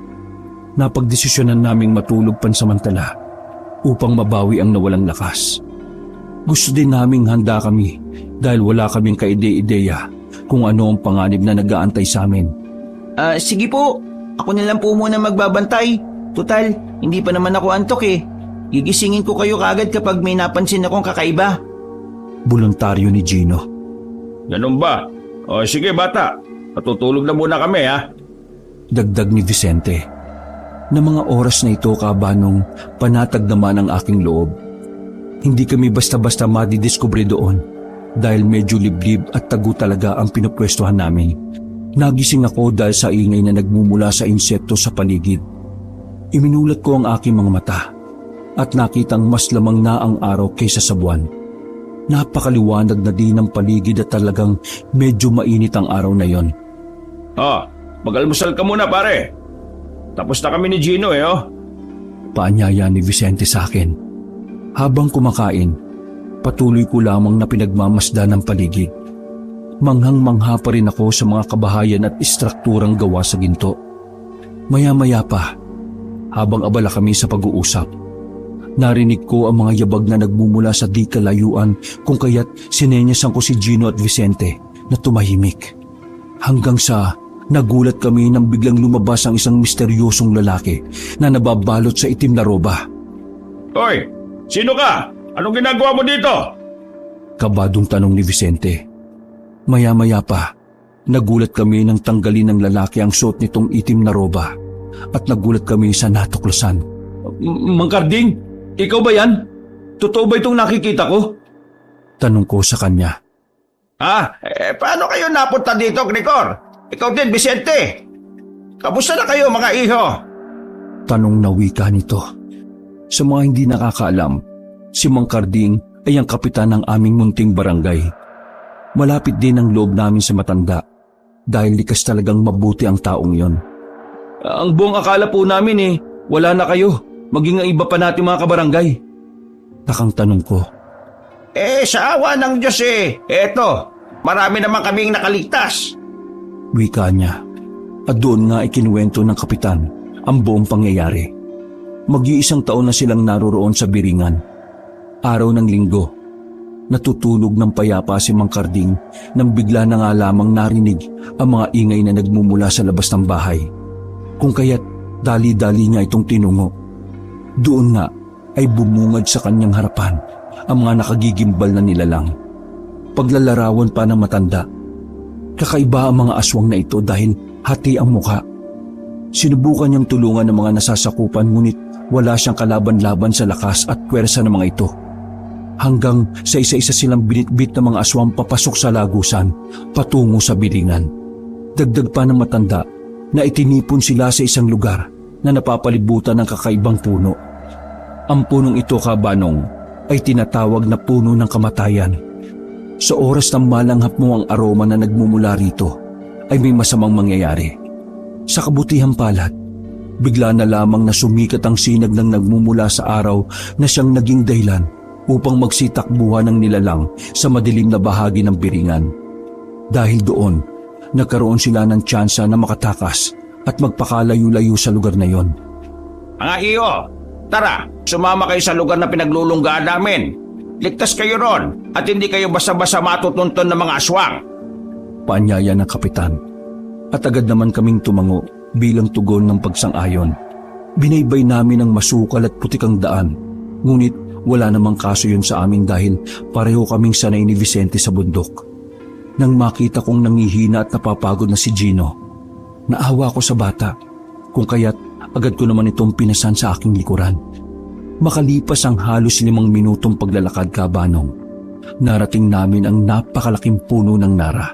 Napagdesisyonan naming matulog pansamantala upang mabawi ang nawalang lakas. Gusto din naming handa kami dahil wala kaming kaide-ideya kung ano ang panganib na nag-aantay sa amin. Sige po, ako na lang po muna magbabantay. Tutal, hindi pa naman ako antok eh. Gigisingin ko kayo kagad kapag may napansin akong kakaiba. Voluntaryo ni Gino. Ganun ba? O sige, bata, matutulog na muna kami, ha? Dagdag ni Vicente. Na mga oras na ito, Kabanong, panatag naman ang aking loob. Hindi kami basta-basta madidiskubre doon dahil medyo liblib at tago talaga ang pinupwestuhan namin. Nagising ako dahil sa ingay na nagmumula sa insekto sa paligid. Iminulat ko ang aking mga mata at nakitang mas lamang na ang araw kaysa sa buwan. Napakaliwanag na din ang paligid at talagang medyo mainit ang araw na yon. Mag-almusal ka muna, pare. Tapos na kami ni Gino, oh. Paanyaya ni Vicente sa akin. Habang kumakain, patuloy ko lamang na pinagmamasdan ang paligid. Manghang-mangha pa rin ako sa mga kabahayan at istrukturang gawa sa ginto. Maya-maya pa, habang abala kami sa pag-uusap, narinig ko ang mga yabag na nagmumula sa di kalayuan kung kaya't sinenyasan ko si Gino at Vicente na tumahimik. Hanggang sa nagulat kami nang biglang lumabas ang isang misteryosong lalaki na nababalot sa itim na roba. Hoy, sino ka? Anong ginagawa mo dito? Kabadong tanong ni Vicente. Maya-maya pa, nagulat kami nang tanggalin ng lalaki ang suot nitong itim na roba at nagulat kami sa natuklasan. Mang Karding, ikaw ba yan? Totoo ba itong nakikita ko? Tanong ko sa kanya. Paano kayo napunta dito, Grigor? Ikaw din, Vicente. Kamusta na kayo, mga iho? Tanong na wika nito. Sa mga hindi nakakaalam, si Mang Karding ay ang kapitan ng aming munting barangay. Malapit din ang loob namin sa matanda dahil likas talagang mabuti ang taong yon. Ang buong akala po namin wala na kayo, maging ang iba pa natin mga kabarangay. Takang tanong ko. Sa awa ng Diyos eto, marami naman kaming nakaligtas. Wika niya. At doon nga ikinuwento ng kapitan ang buong pangyayari. Mag-iisang taon na silang naroroon sa Biringan. Araw ng linggo. Natutulog ng payapa si Mang Karding nang bigla na nga lamang narinig ang mga ingay na nagmumula sa labas ng bahay. Kung kaya't dali-dali niya itong tinungo. Doon nga ay bumungad sa kanyang harapan ang mga nakagigimbal na nilalang. Paglalarawan pa ng matanda. Kakaiba ang mga aswang na ito dahil hati ang mukha. Sinubukan niyang tulungan ng mga nasasakupan ngunit wala siyang kalaban-laban sa lakas at pwersa ng mga ito. Hanggang sa isa-isa silang binitbit ng mga aswang papasok sa lagusan patungo sa Biringan. Dagdag pa ng matanda na itinipon sila sa isang lugar na napapalibutan ng kakaibang puno. Ang punong ito, Kabanong, ay tinatawag na puno ng kamatayan. Sa oras ng malanghap mo ang aroma na nagmumula rito ay may masamang mangyayari. Sa kabutihang palad, bigla na lamang na sumikat ang sinag ng nagmumula sa araw na siyang naging dahilan upang magsitakbuhan ng nilalang sa madilim na bahagi ng Biringan. Dahil doon, nagkaroon sila ng tsansa na makatakas at magpakalayo-layo sa lugar na yon. Mga iyo, tara, sumama kayo sa lugar na pinaglulunggaan namin. Ligtas kayo ron at hindi kayo basta-basta matutunton ng mga aswang. Paanyaya ng kapitan. At agad naman kaming tumango bilang tugon ng pagsang-ayon. Binaybay namin ang masukal at putikang daan, ngunit wala namang kaso yun sa amin dahil pareho kaming sanay ni Vicente sa bundok. Nang makita kong nangihina at napapagod na si Gino, naawa ko sa bata, kung kaya't agad ko naman itong pinasan sa aking likuran. Makalipas ang halos 5 minutong paglalakad, Kabanong, narating namin ang napakalaking puno ng nara.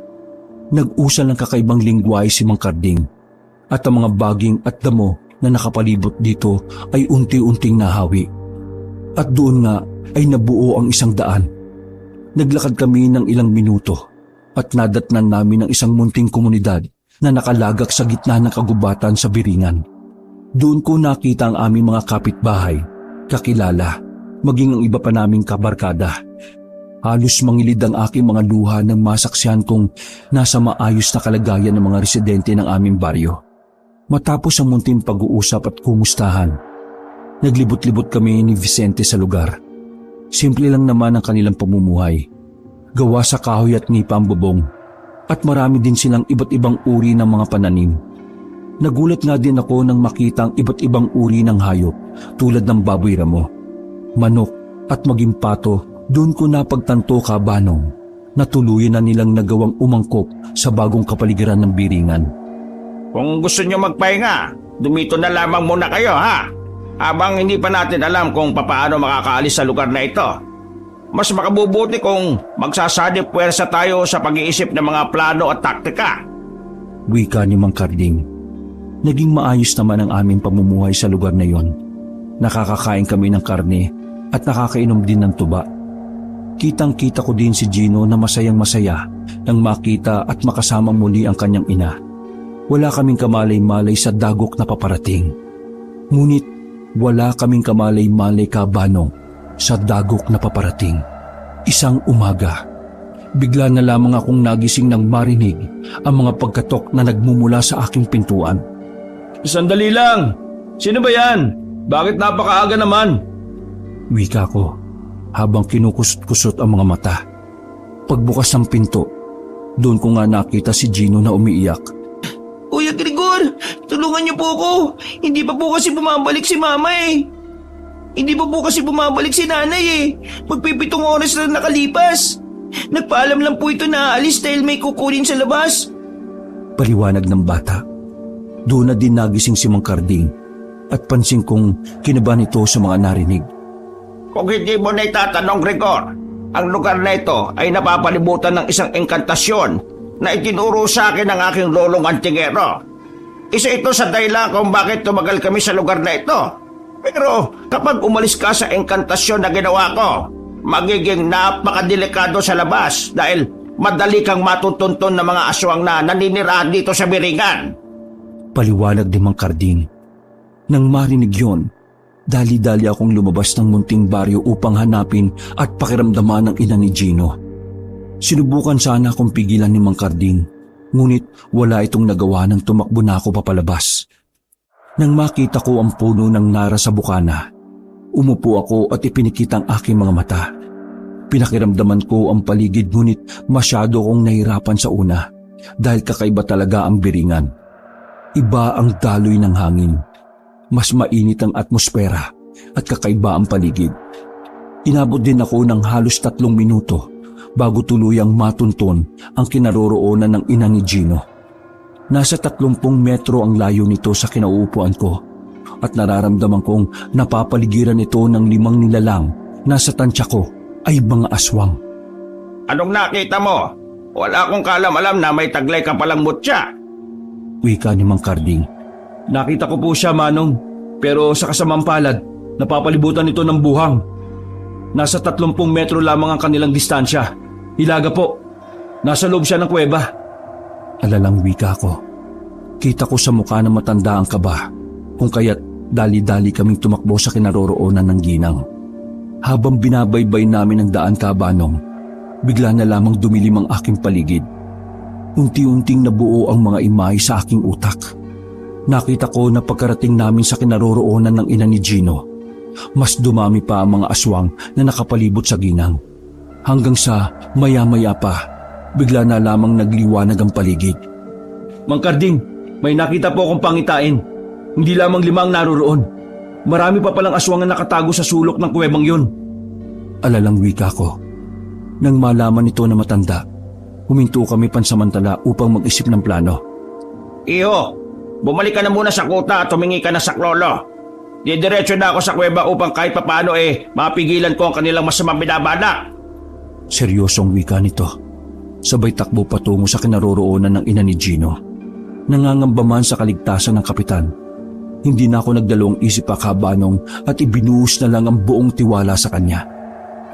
Nag-usal ng kakaibang lingwahe si Mang Karding at ang mga baging at damo na nakapalibot dito ay unti-unting nahawi. At doon nga ay nabuo ang isang daan. Naglakad kami ng ilang minuto at nadatnan namin ang isang munting komunidad na nakalagak sa gitna ng kagubatan sa Biringan. Doon ko nakita ang aming mga kapitbahay, kakilala, maging ang iba pa naming kabarkada. Halos mangilid ang aking mga luha nang masaksihan kong nasa maayos na kalagayan ng mga residente ng aming baryo. Matapos ang munting pag-uusap at kumustahan, naglibot-libot kami ni Vicente sa lugar. Simple lang naman ang kanilang pamumuhay. Gawa sa kahoy at nipa ang bubong. At marami din silang iba't ibang uri ng mga pananim. Nagulat nga din ako nang makita ang iba't ibang uri ng hayop tulad ng baboy ramo, manok at maging pato. Doon ko napagtanto, Kabanong, na tuluyan na nilang nagawang umangkop sa bagong kapaligiran ng Biringan. Kung gusto nyo magpahinga, dumito na lamang muna kayo habang hindi pa natin alam kung papaano makakaalis sa lugar na ito. Mas makabubuti kung magsasadip puwersa tayo sa pag-iisip ng mga plano at taktika. Wika ni Mang Karding. Naging maayos naman ang aming pamumuhay sa lugar na yon. Nakakakain kami ng karne at nakakainom din ng tuba. Kitang-kita ko din si Gino na masayang-masaya nang makita at makasama muli ang kanyang ina. Wala kaming kamalay-malay sa dagok na paparating. Ngunit wala kaming kamalay-malay, Kabanong, sa dagok na paparating. Isang umaga, bigla na lamang akong nagising nang marinig ang mga pagkatok na nagmumula sa aking pintuan. Sandali lang! Sino ba yan? Bakit napakaaga naman? Wika ko habang kinukusot-kusot ang mga mata. Pagbukas ng pinto, doon ko nga nakita si Gino na umiiyak. Kuya Gregor, tulungan niyo po ako. Hindi pa po kasi bumabalik si Mama Hindi pa po kasi bumabalik si Nanay Magpipitong oras na nakalipas. Nagpaalam lang po ito na aalis dahil may kukunin sa labas. Paliwanag ng bata. Doon na din nagising si Mang Karding at pansin kong kinabahan ito sa mga narinig. Kung hindi mo na itatanong, Gregor, ang lugar na ito ay napapalibutan ng isang engkantasyon na itinuro sa akin ng aking lolong antingero. Isa ito sa dahilan kung bakit tumagal kami sa lugar na ito. Pero kapag umalis ka sa engkantasyon na ginawa ko, magiging napakadelikado sa labas dahil madali kang matutuntun ng mga aswang na naninirahan dito sa Biringan. Paliwanag ni Mang Karding. Nang marinig yon, dali-dali akong lumabas ng munting baryo upang hanapin at pakiramdaman ang ina ni Gino. Sinubukan sana akong pigilan ni Mang Karding, ngunit wala itong nagawa nang tumakbo na ako papalabas. Nang makita ko ang puno ng nara sa bukana, umupo ako at ipinikit ang aking mga mata. Pinakiramdaman ko ang paligid ngunit masyado kong nahirapan sa una dahil kakaiba talaga ang biringan. Iba ang daloy ng hangin. Mas mainit ang atmosfera at kakaiba ang paligid. Inabot din ako ng halos 3 minuto bago tuluyang matunton ang kinaroroonan ng ina ni Gino. Nasa 30 metro ang layo nito sa kinauupuan ko at nararamdaman kong napapaligiran ito ng 5 nilalang na sa tansya ko ay mga aswang. Anong nakita mo? Wala akong kaalam-alam na may taglay ka palang mutya. Wika ni Mang Karding. Nakita ko po siya, Manong, pero sa kasamang palad, napapalibutan ito ng buhang. Nasa 30 metro lamang ang kanilang distansya. Hilaga po. Nasa loob siya ng kuweba. Alalang wika ko. Kita ko sa mukha na matanda ang kaba, kung kaya't dali-dali kaming tumakbo sa kinaroroonan ng ginang. Habang binabaybay namin ang daan, Kabanong, bigla na lamang dumilim ang aking paligid. Unti-unting nabuo ang mga imahe sa aking utak. Nakita ko na pagkarating namin sa kinaroroonan ng ina ni Gino, mas dumami pa ang mga aswang na nakapalibot sa ginang. Hanggang sa maya-maya pa, bigla na lamang nagliwanag ang paligid. Mang Karding, may nakita po akong pangitain. Hindi lamang 5 ang naroroon. Marami pa palang aswang na nakatago sa sulok ng kuwebang yun. Alalang wika ko. Nang malaman ito na matanda, huminto kami pansamantala upang mag-isip ng plano. Iho, bumalik ka na muna sa kuta at humingi ka na sa klolo. Didiretso na ako sa kuweba upang kahit papaano mapigilan ko ang kanilang masamang binabalak. Seryosong wika nito. Sabay takbo patungo sa kinaroroonan ng ina ni Gino. Nangangamba man sa kaligtasan ng kapitan. Hindi na ako nagdalawang isip pa, Kabanong, at ibinuhos na lang ang buong tiwala sa kanya.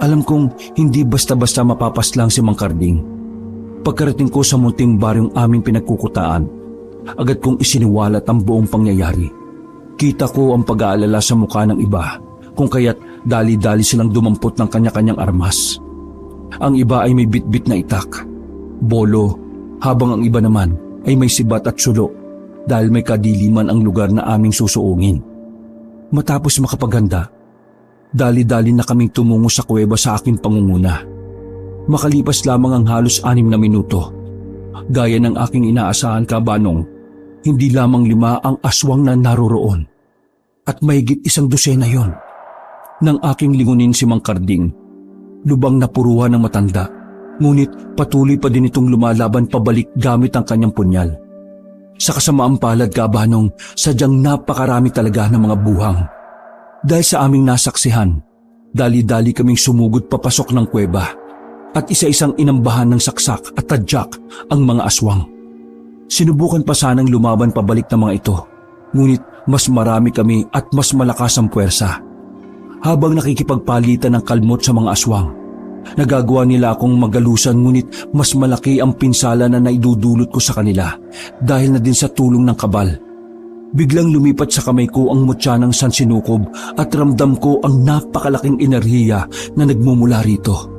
Alam kong hindi basta-basta mapapaslang si Mang Karding. Pagkarating ko sa munting baryong aming pinagkukutaan, agad kong isiniwalat ang buong pangyayari. Kita ko ang pag-aalala sa mukha ng iba, kung kaya't dali-dali silang dumampot ng kanya-kanyang armas. Ang iba ay may bitbit na itak, bolo, habang ang iba naman ay may sibat at sulo dahil may kadiliman ang lugar na aming susuungin. Matapos makapaghanda, dali-dali na kaming tumungo sa kuweba sa aking pangunguna. Makalipas lamang ang halos 6 na minuto, gaya ng aking inaasahan, Kabanong, hindi lamang 5 ang aswang na naroroon at mahigit 100 yon. Nang aking lingunin si Mang Karding, lubang napuruhan ng matanda, ngunit patuloy pa din itong lumalaban pabalik gamit ang kanyang punyal. Sa kasamaang palad, Kabanong, sadyang napakarami talaga ng mga buhang. Dahil sa aming nasaksihan, dali-dali kaming sumugod papasok ng kuweba at isa-isang inambahan ng saksak at tadyak ang mga aswang. Sinubukan pa sanang lumaban pabalik ng mga ito, ngunit mas marami kami at mas malakas ang puwersa. Habang nakikipagpalitan ng kalmot sa mga aswang, nagagawa nila akong magalusan, ngunit mas malaki ang pinsala na naidudulot ko sa kanila dahil na din sa tulong ng kabal. Biglang lumipat sa kamay ko ang mutya ng sansinukob at ramdam ko ang napakalaking enerhiya na nagmumula rito.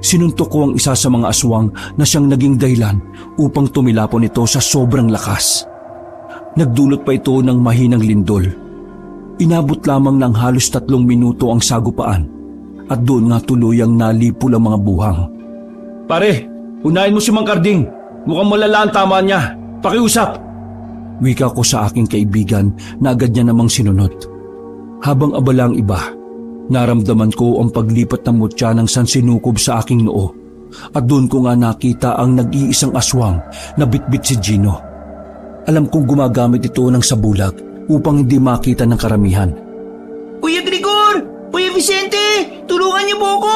Sinuntok ko ang isa sa mga aswang na siyang naging dahilan upang tumilapon ito sa sobrang lakas. Nagdulot pa ito ng mahinang lindol. Inabot lamang ng halos 3 minuto ang sagupaan at doon nga tuluyang nalipol ang mga buhang. Pare, unahin mo si Mang Karding. Mukhang malala ang tama niya. Pakiusap. Wika ko sa aking kaibigan na agad niya namang sinunod. Habang abala ang iba, naramdaman ko ang paglipat ng mutya ng sansinukob sa aking noo at doon ko nga nakita ang nag-iisang aswang na bitbit si Gino. Alam kong gumagamit ito ng sabulag upang hindi makita ng karamihan. Kuya Grigor! Kuya Vicente! Tulungan niyo po ako!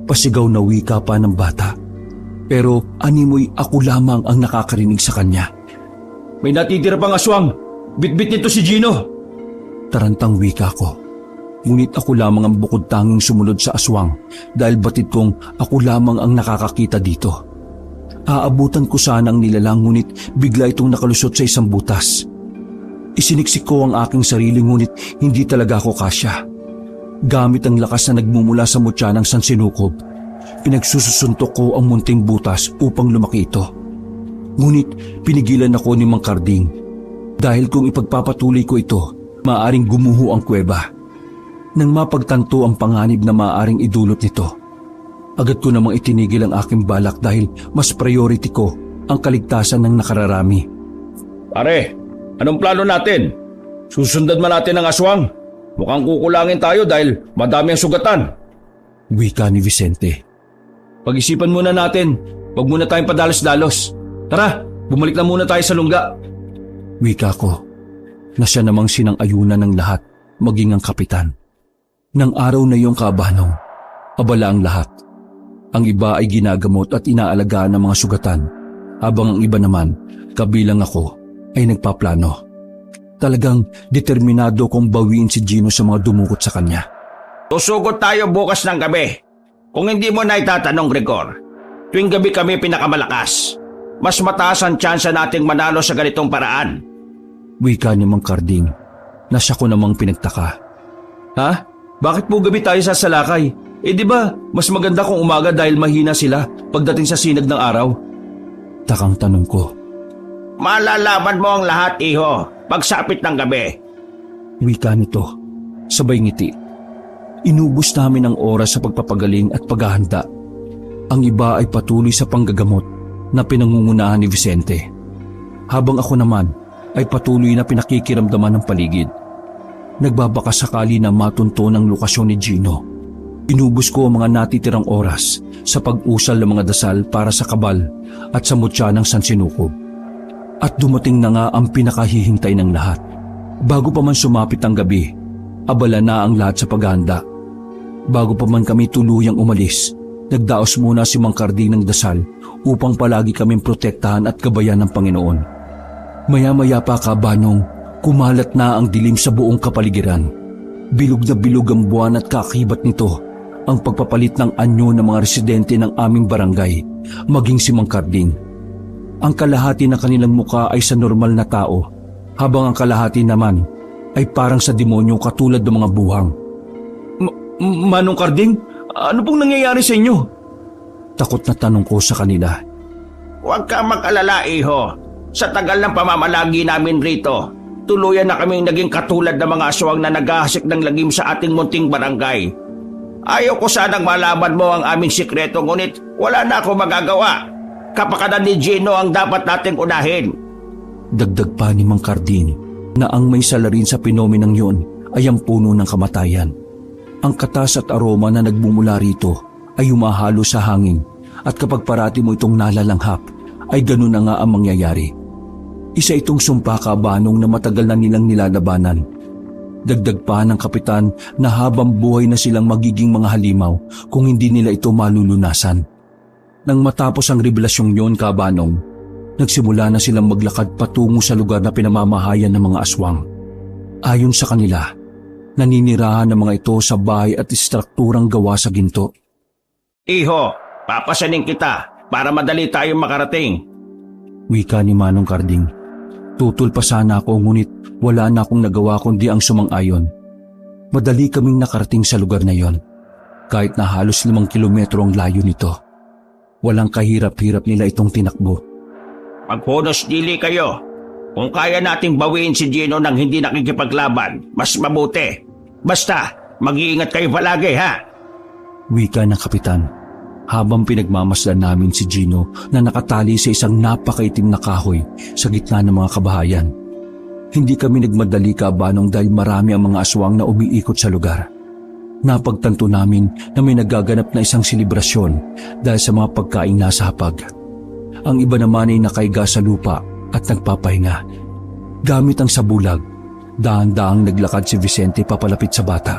Pasigaw na wika pa ng bata. Pero animoy ako lamang ang nakakarinig sa kanya. May natitira pang aswang. Bitbit nito si Gino. Tarantang wika ko. Ngunit ako lamang ang bukod tanging sumunod sa aswang dahil batid kong ako lamang ang nakakakita dito. Aabutan ko sana ang nilalang ngunit bigla itong nakalusot sa isang butas. Isiniksik ko ang aking sarili ngunit hindi talaga ako kasya. Gamit ang lakas na nagmumula sa mutya ng sansinukob, pinagsusuntok ko ang munting butas upang lumaki ito. Ngunit pinigilan ako ni Mang Karding dahil kung ipagpapatuloy ko ito, maaaring gumuho ang kuweba. Nang mapagtanto ang panganib na maaaring idulot nito, agad ko namang itinigil ang aking balak dahil mas priority ko ang kaligtasan ng nakararami. Pare, anong plano natin? Susundan man natin ang aswang? Mukhang kukulangin tayo dahil madami ang sugatan. Wika ni Vicente. Pag-isipan muna natin. Huwag muna tayong padalos-dalos. Tara, bumalik na muna tayo sa lungga. Wika ko na siya namang sinang-ayunan ng lahat, maging ang kapitan. Nang araw na iyong kabanong, abala ang lahat. Ang iba ay ginagamot at inaalagaan ng mga sugatan, habang ang iba naman, kabilang ako, ay nagpaplano. Talagang determinado kong bawiin si Gino sa mga dumukot sa kanya. Tusugot tayo bukas ng gabi. Kung hindi mo na itatanong, Gregor, tuwing gabi kami pinakamalakas. Mas mataas ang tsansa nating manalo sa ganitong paraan. Wika ni Mang Karding na siya ko namang pinagtaka. Ha? Bakit po gabi tayo sasalakay? Di ba mas maganda kung umaga dahil mahina sila pagdating sa sinag ng araw? Takang tanong ko. Malalaman mo ang lahat, iho, pagsapit ng gabi. Wika nito, sabay ngiti. Inubos namin ang oras sa pagpapagaling at paghahanda. Ang iba ay patuloy sa panggagamot na pinangungunahan ni Vicente. Habang ako naman ay patuloy na pinakikiramdaman ng paligid. Nagbabaka sakali na matunton ang lokasyon ni Gino. Inubos ko ang mga natitirang oras sa pag-usal ng mga dasal para sa kabal at sa mutya ng sansinukob. At dumating na nga ang pinakahihintay ng lahat. Bago pa man sumapit ang gabi, abala na ang lahat sa paghahanda. Bago pa man kami tuluyang umalis, nagdaos muna si Mang Karding ng dasal upang palagi kaming protektahan at gabayan ng Panginoon. Maya-maya pa kabanong, kumalat na ang dilim sa buong kapaligiran. Bilog na bilog ang buwan at kakibat nito ang pagpapalit ng anyo ng mga residente ng aming barangay, maging si Mang Karding. Ang kalahati ng kanilang muka ay sa normal na tao, habang ang kalahati naman ay parang sa demonyo katulad ng mga buhang. Manong Karding, ano pong nangyayari sa inyo? Takot na tanong ko sa kanila. Huwag ka mag-alala, iho. Sa tagal ng pamamalagi namin rito, tuluyan na kaming naging katulad ng mga aswang na naghahasik ng lagim sa ating munting barangay. Ayaw ko sanang malaman mo ang aming sikreto, ngunit wala na ako magagawa. Kapakanan ni Gino ang dapat nating unahin. Dagdag pa ni Mang Karding na ang may salarin sa pinomenang yon ay ang puno ng kamatayan. Ang katas at aroma na nagmumula rito ay humahalo sa hangin at kapag parati mo itong nalalanghap ay ganun na nga ang mangyayari. Isa itong sumpa kabanong na matagal na nilang nilalabanan. Dagdag pa ng kapitan na habang buhay na silang magiging mga halimaw kung hindi nila ito malulunasan. Nang matapos ang revelasyong yon kabanong, nagsimula na silang maglakad patungo sa lugar na pinamamahayan ng mga aswang. Ayon sa kanila, naninirahan ng mga ito sa bahay at istrukturang gawa sa ginto. Iho, papasanin kita para madali tayong makarating. Wika ni Manong Karding. Tutul pa sana ako ngunit wala na akong nagawa kundi ang sumang-ayon. Madali kaming nakarating sa lugar na yon, kahit na halos 5 kilometro ang layo nito. Walang kahirap-hirap nila itong tinakbo. Magpunos dili kayo. Kung kaya nating bawiin si Gino nang hindi nakikipaglaban, mas mabuti. Basta, mag-iingat kayo palagi, ha? Wika ng kapitan, habang pinagmamasdan namin si Gino na nakatali sa isang napakaitim na kahoy sa gitna ng mga kabahayan. Hindi kami nagmadali kabanong dahil marami ang mga aswang na umiikot sa lugar. Napagtanto namin na may nagaganap na isang selebrasyon dahil sa mga pagkain nasa hapag. Ang iba naman ay nakaiga sa lupa at nagpapahinga. Gamit ang sabulag, dahan-dahang naglakad si Vicente papalapit sa bata.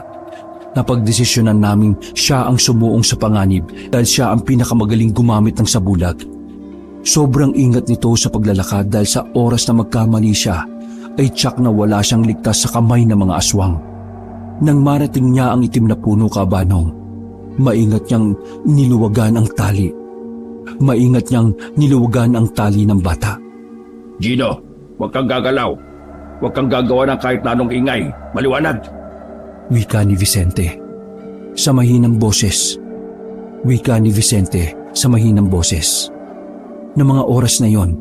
Napagdesisyonan namin siya ang sumuong sa panganib dahil siya ang pinakamagaling gumamit ng sabulag. Sobrang ingat nito sa paglalakad dahil sa oras na magkamali siya ay tiyak na wala siyang ligtas sa kamay ng mga aswang. Nang marating niya ang itim na puno kabanong, maingat niyang niluwagan ang tali. Maingat niyang niluwagan ang tali ng bata. Gino, huwag kang gagalaw. Huwag kang gagawa ng kahit na anong ingay. Maliwanag. Wika ni Vicente sa mahinang boses. Wika ni Vicente sa mahinang boses. Na mga oras na yon,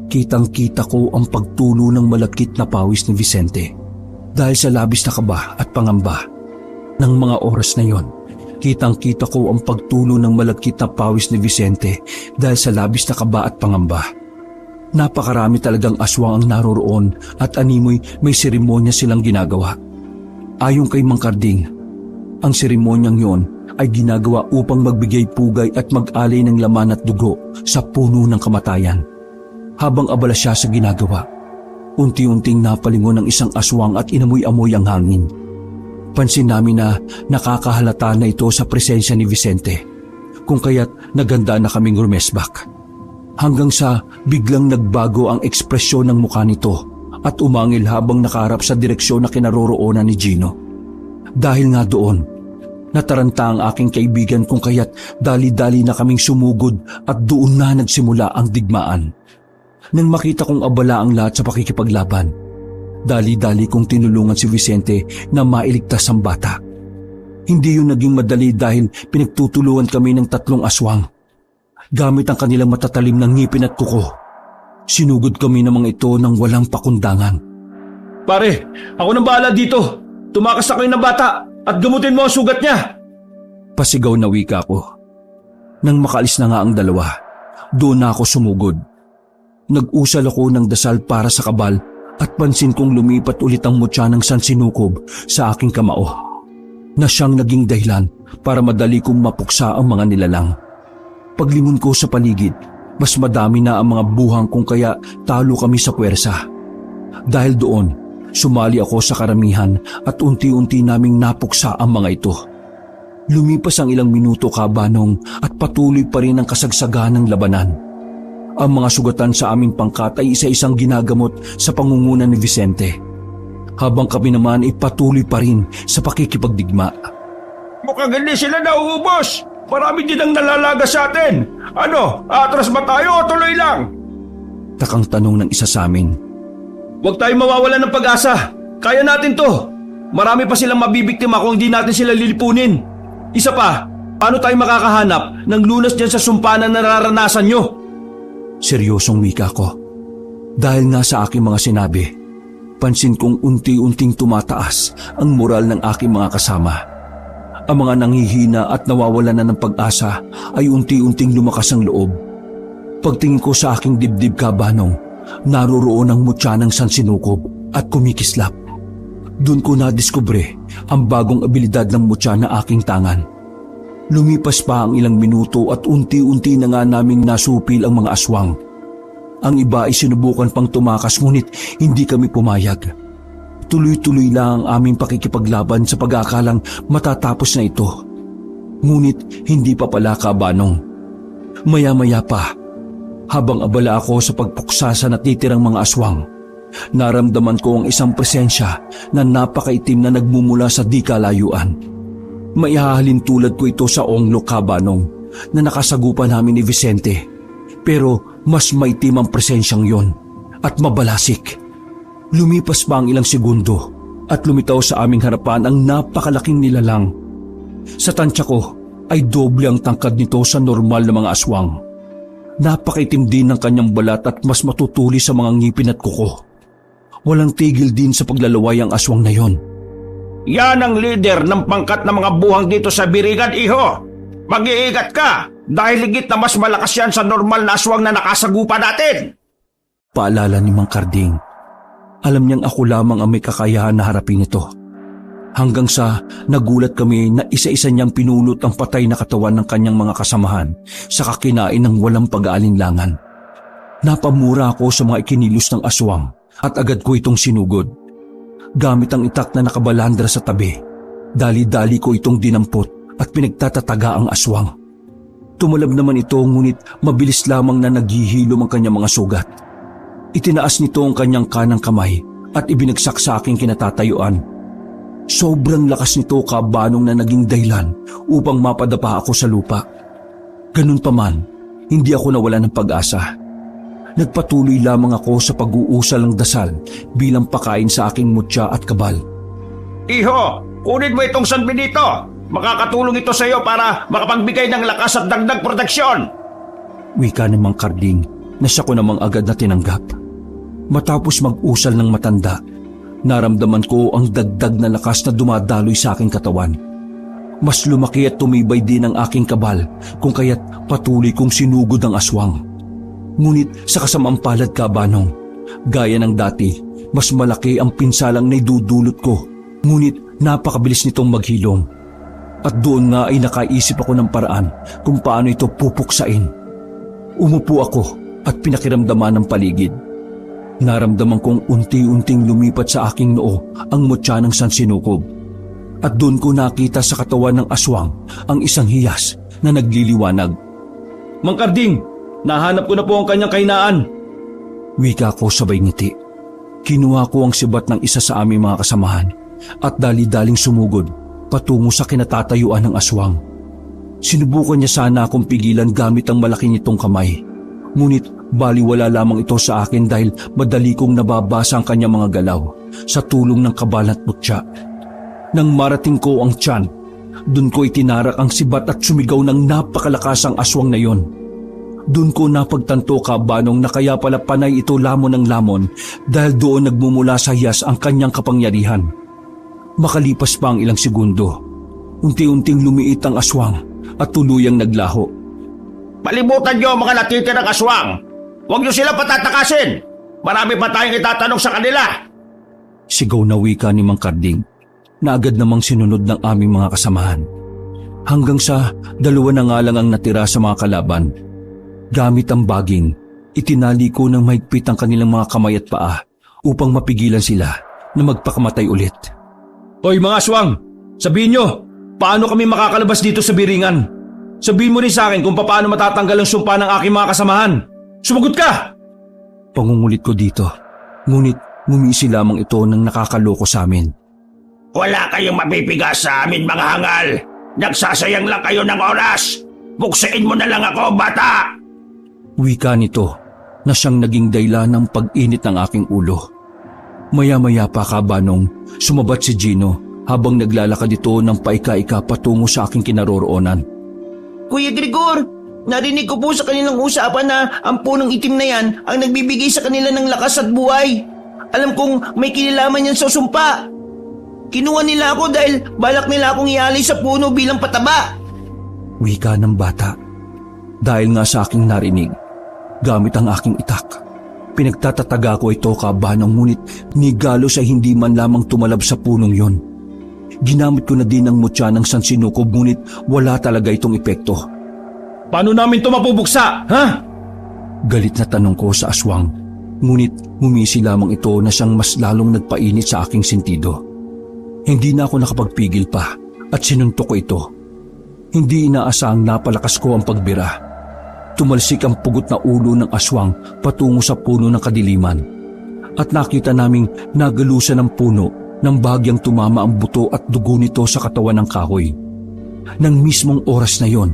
kitang-kita ko ang pagtulo ng malakit na pawis ni Vicente. Dahil sa labis na kaba at pangamba ng mga oras na yon, kitang-kita ko ang pagtulo ng malakit na pawis ni Vicente dahil sa labis na kaba at pangamba. Napakarami talagang aswang ang naroroon at animoy may seremonya silang ginagawa. Ayon kay Mang Karding, ang seremonyang yon ay ginagawa upang magbigay pugay at mag-alay ng laman at dugo sa puno ng kamatayan. Habang abala siya sa ginagawa, unti-unting napalingon ng isang aswang at inamoy-amoy ang hangin. Pansin namin na nakakahalata na ito sa presensya ni Vicente, kung kaya't naganda na kaming rumesbak. Hanggang sa biglang nagbago ang ekspresyon ng mukha nito at umangil habang nakaharap sa direksyon na kinaroroonan ni Gino. Dahil nga doon, nataranta ang aking kaibigan kung kaya't dali-dali na kaming sumugod at doon na nagsimula ang digmaan. Nang makita kong abala ang lahat sa pakikipaglaban, dali-dali kong tinulungan si Vicente na mailigtas ang bata. Hindi yun naging madali dahil pinagtutulungan kami ng 3 aswang. Gamit ang kanilang matatalim na ngipin at kuko, sinugod kami ng mga ito ng walang pakundangan. Pare, ako nang bahala dito. Tumakas na kayo ng bata at gamutin mo ang sugat niya. Pasigaw na wika ko. Nang makaalis na nga ang dalawa, doon na ako sumugod. Nag-usal ako ng dasal para sa kabal at pansin kong lumipat ulit ang mutya ng sansinukob sa aking kamao, na siyang naging dahilan para madali kong mapuksa ang mga nilalang. Paglingon ko sa paligid, mas madami na ang mga buhang kung kaya talo kami sa puwersa. Dahil doon, sumali ako sa karamihan at unti-unti naming napuksa ang mga ito. Lumipas ang ilang minuto kabanong at patuloy pa rin ang kasagsagan ng labanan. Ang mga sugatan sa aming pangkat ay isa-isang ginagamot sa pangunguna ni Vicente, habang kami naman ay patuloy pa rin sa pakikipagdigma. Mukhang hindi sila nauubos. Marami din ang nalalaga sa atin. Ano, atras ba tayo o tuloy lang? Takang tanong ng isa sa amin. Huwag tayong mawawalan ng pag-asa. Kaya natin to. Marami pa silang mabibiktima kung hindi natin sila lilipunin. Isa pa, paano tayo makakahanap ng lunas dyan sa sumpanan na nararanasan nyo? Seryosong wika ko. Dahil nga sa aking mga sinabi, pansin kong unti-unting tumataas ang moral ng aking mga kasama. Ang mga nanghihina at nawawalan na ng pag-asa ay unti-unting lumakas ang loob. Pagtingin ko sa aking dibdib kabanong, naroroon ang mutya ng sansinukob at kumikislap. Doon ko nadiskubre ang bagong abilidad ng mutya na aking tangan. Lumipas pa ang ilang minuto at unti-unti na nga naming nasupil ang mga aswang. Ang iba ay sinubukan pang tumakas ngunit hindi kami pumayag. Tuloy-tuloy lang ang aming pakikipaglaban sa pag-aakalang matatapos na ito. Ngunit hindi pa pala kabanong. Maya-maya pa, habang abala ako sa pagpuksa sa natitirang mga aswang, naramdaman ko ang isang presensya na napakaitim na nagmumula sa di kalayuan. Maihahalin tulad ko ito sa onglo kabanong na nakasagupan namin ni Vicente, pero mas maitim ang presensyang yon at mabalasik. Lumipas pa ang ilang segundo at lumitaw sa aming harapan ang napakalaking nilalang. Sa tansya ko ay doble ang tangkad nito sa normal na mga aswang. Napakaitim din ng kanyang balat at mas matutuli sa mga ngipin at kuko. Walang tigil din sa paglalaway ang aswang na yon. Yan ang leader ng pangkat ng mga buhang dito sa Birigan, iho. Mag-iingat ka dahil higit na mas malakas yan sa normal na aswang na nakasagupa natin. Paalala ni Mang Karding. Alam niyang ako lamang ang may kakayahan na harapin ito. Hanggang sa nagulat kami na isa-isa niyang pinulot ang patay na katawan ng kanyang mga kasamahan sa kakinain ng walang pag-aalinlangan. Napamura ako sa mga ikinilos ng aswang at agad ko itong sinugod. Gamit ang itak na nakabalandra sa tabi, dali-dali ko itong dinampot at pinagtatataga ang aswang. Tumalab naman ito ngunit mabilis lamang na naghihilom ang kanyang mga sugat. Itinaas nito ang kanyang kanang kamay at ibinagsak sa aking kinatatayuan. Sobrang lakas nito kabanong na naging dahilan upang mapadapa ako sa lupa. Ganun pa man, hindi ako nawala ng pag-asa. Nagpatuloy lamang ako sa pag-uusal ng dasal bilang pakain sa aking mutya at kabal. Iho, kunin mo itong San Benito. Makakatulong ito sa iyo para makapagbigay ng lakas at dagdag proteksyon. Wika ni Mang Karding na siya ko namang agad na tinanggap. Matapos mag-usal ng matanda, naramdaman ko ang dagdag na lakas na dumadaloy sa aking katawan. Mas lumaki at tumibay din ang aking kabal kung kaya't patuloy kong sinugod ang aswang. Ngunit sa kasamaang palad, Kabanong, gaya ng dati, mas malaki ang pinsalang naidudulot ko. Ngunit napakabilis nitong maghilom. At doon nga ay nakaisip ako ng paraan kung paano ito pupuksain. Umupo ako at pinakiramdaman ng paligid. Naramdaman kong unti-unting lumipat sa aking noo ang mutya ng sansinukob. At doon ko nakita sa katawan ng aswang ang isang hiyas na nagliliwanag. Mang Karding, nahanap ko na po ang kanyang kahinaan. Wika ko sabay ngiti. Kinuha ko ang sibat ng isa sa aming mga kasamahan at dali-daling sumugod patungo sa kinatatayuan ng aswang. Sinubukan niya sana akong pigilan gamit ang malaki nitong kamay. Ngunit baliwala lamang ito sa akin dahil madali kong nababasa ang kanyang mga galaw sa tulong ng kabal at mutya. Nang marating ko ang tiyan, doon ko itinarak ang sibat at sumigaw ng napakalakasang aswang na yon. Doon ko napagtanto, Kabanong, na kaya pala panay ito lamon ng lamon dahil doon nagmumula sa hiyas ang kanyang kapangyarihan. Makalipas pa ang ilang segundo, unti-unting lumiit ang aswang at tuluyang naglaho. Palibutan niyo ang mga natitirang aswang. Huwag niyo sila patatakasin. Marami pa tayong itatanong sa kanila. Sigaw na wika ni Mang Karding na agad namang sinunod ng aming mga kasamahan. Hanggang sa 2 na nga lang ang natira sa mga kalaban. Gamit ang baging, itinali ko ng mahigpit ang kanilang mga kamay at paa upang mapigilan sila na magpakamatay ulit. Hoy mga aswang, sabihin nyo, paano kami makakalabas dito sa biringan? Sabihin mo rin sa akin kung paano matatanggal ang sumpa ng aking mga kasamahan. Sumagot ka! Pangungulit ko dito, ngunit ngumisi lamang ito ng nakakaloko sa amin. Wala kayong mapipigas sa amin, mga hangal. Nagsasayang lang kayo ng oras. Buksain mo na lang ako, bata! Wika nito na siyang naging dahilan ng pag-init ng aking ulo. Maya-maya pa, Kabanong, sumabat si Gino habang naglalakad ito ng paika-ika patungo sa aking kinaroroonan. Kuya Gregor, narinig ko po sa kanilang usapan na ang punong itim na yan ang nagbibigay sa kanila ng lakas at buhay. Alam kong may kinalaman yan sa sumpa. Kinuha nila ako dahil balak nila akong ialay sa puno bilang pataba. Wika ng bata. Dahil nga sa aking narinig, gamit ang aking itak, pinagtatataga ko ito, Kabanong, ngunit nigalo sa hindi man lamang tumalab sa punong yon. Ginamit ko na din ang mutya ng sansinukob ngunit wala talaga itong epekto. Paano namin ito mapubuksa, ha? Galit na tanong ko sa aswang, ngunit ngumisi lamang ito na siyang mas lalong nagpainit sa aking sentido. Hindi na ako nakapagpigil pa at sinuntok ko ito. Hindi inaasahang napalakas ko ang pagbira. Tumalsik ang pugot na ulo ng aswang patungo sa puno ng kadiliman. At nakita naming nagalusan ng puno nang bahagyang tumama ang buto at dugo nito sa katawan ng kahoy. Nang mismong oras na yon,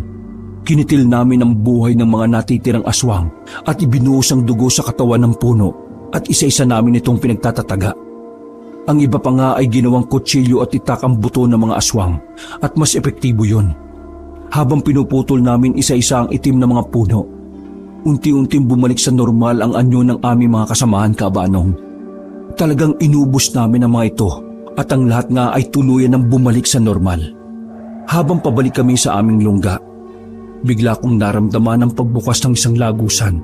kinitil namin ang buhay ng mga natitirang aswang at ibinuhos ang dugo sa katawan ng puno at isa-isa namin itong pinagtatataga. Ang iba pa nga ay ginawang kutsilyo at itak ang buto ng mga aswang at mas epektibo yon. Habang pinuputol namin isa-isa ang itim na mga puno, unti-unting bumalik sa normal ang anyo ng aming mga kasamahan, Kabanong. Talagang inubos namin ang mga ito at ang lahat nga ay tuluyan ng bumalik sa normal. Habang pabalik kami sa aming lungga, bigla kong naramdaman ang pagbukas ng isang lagusan,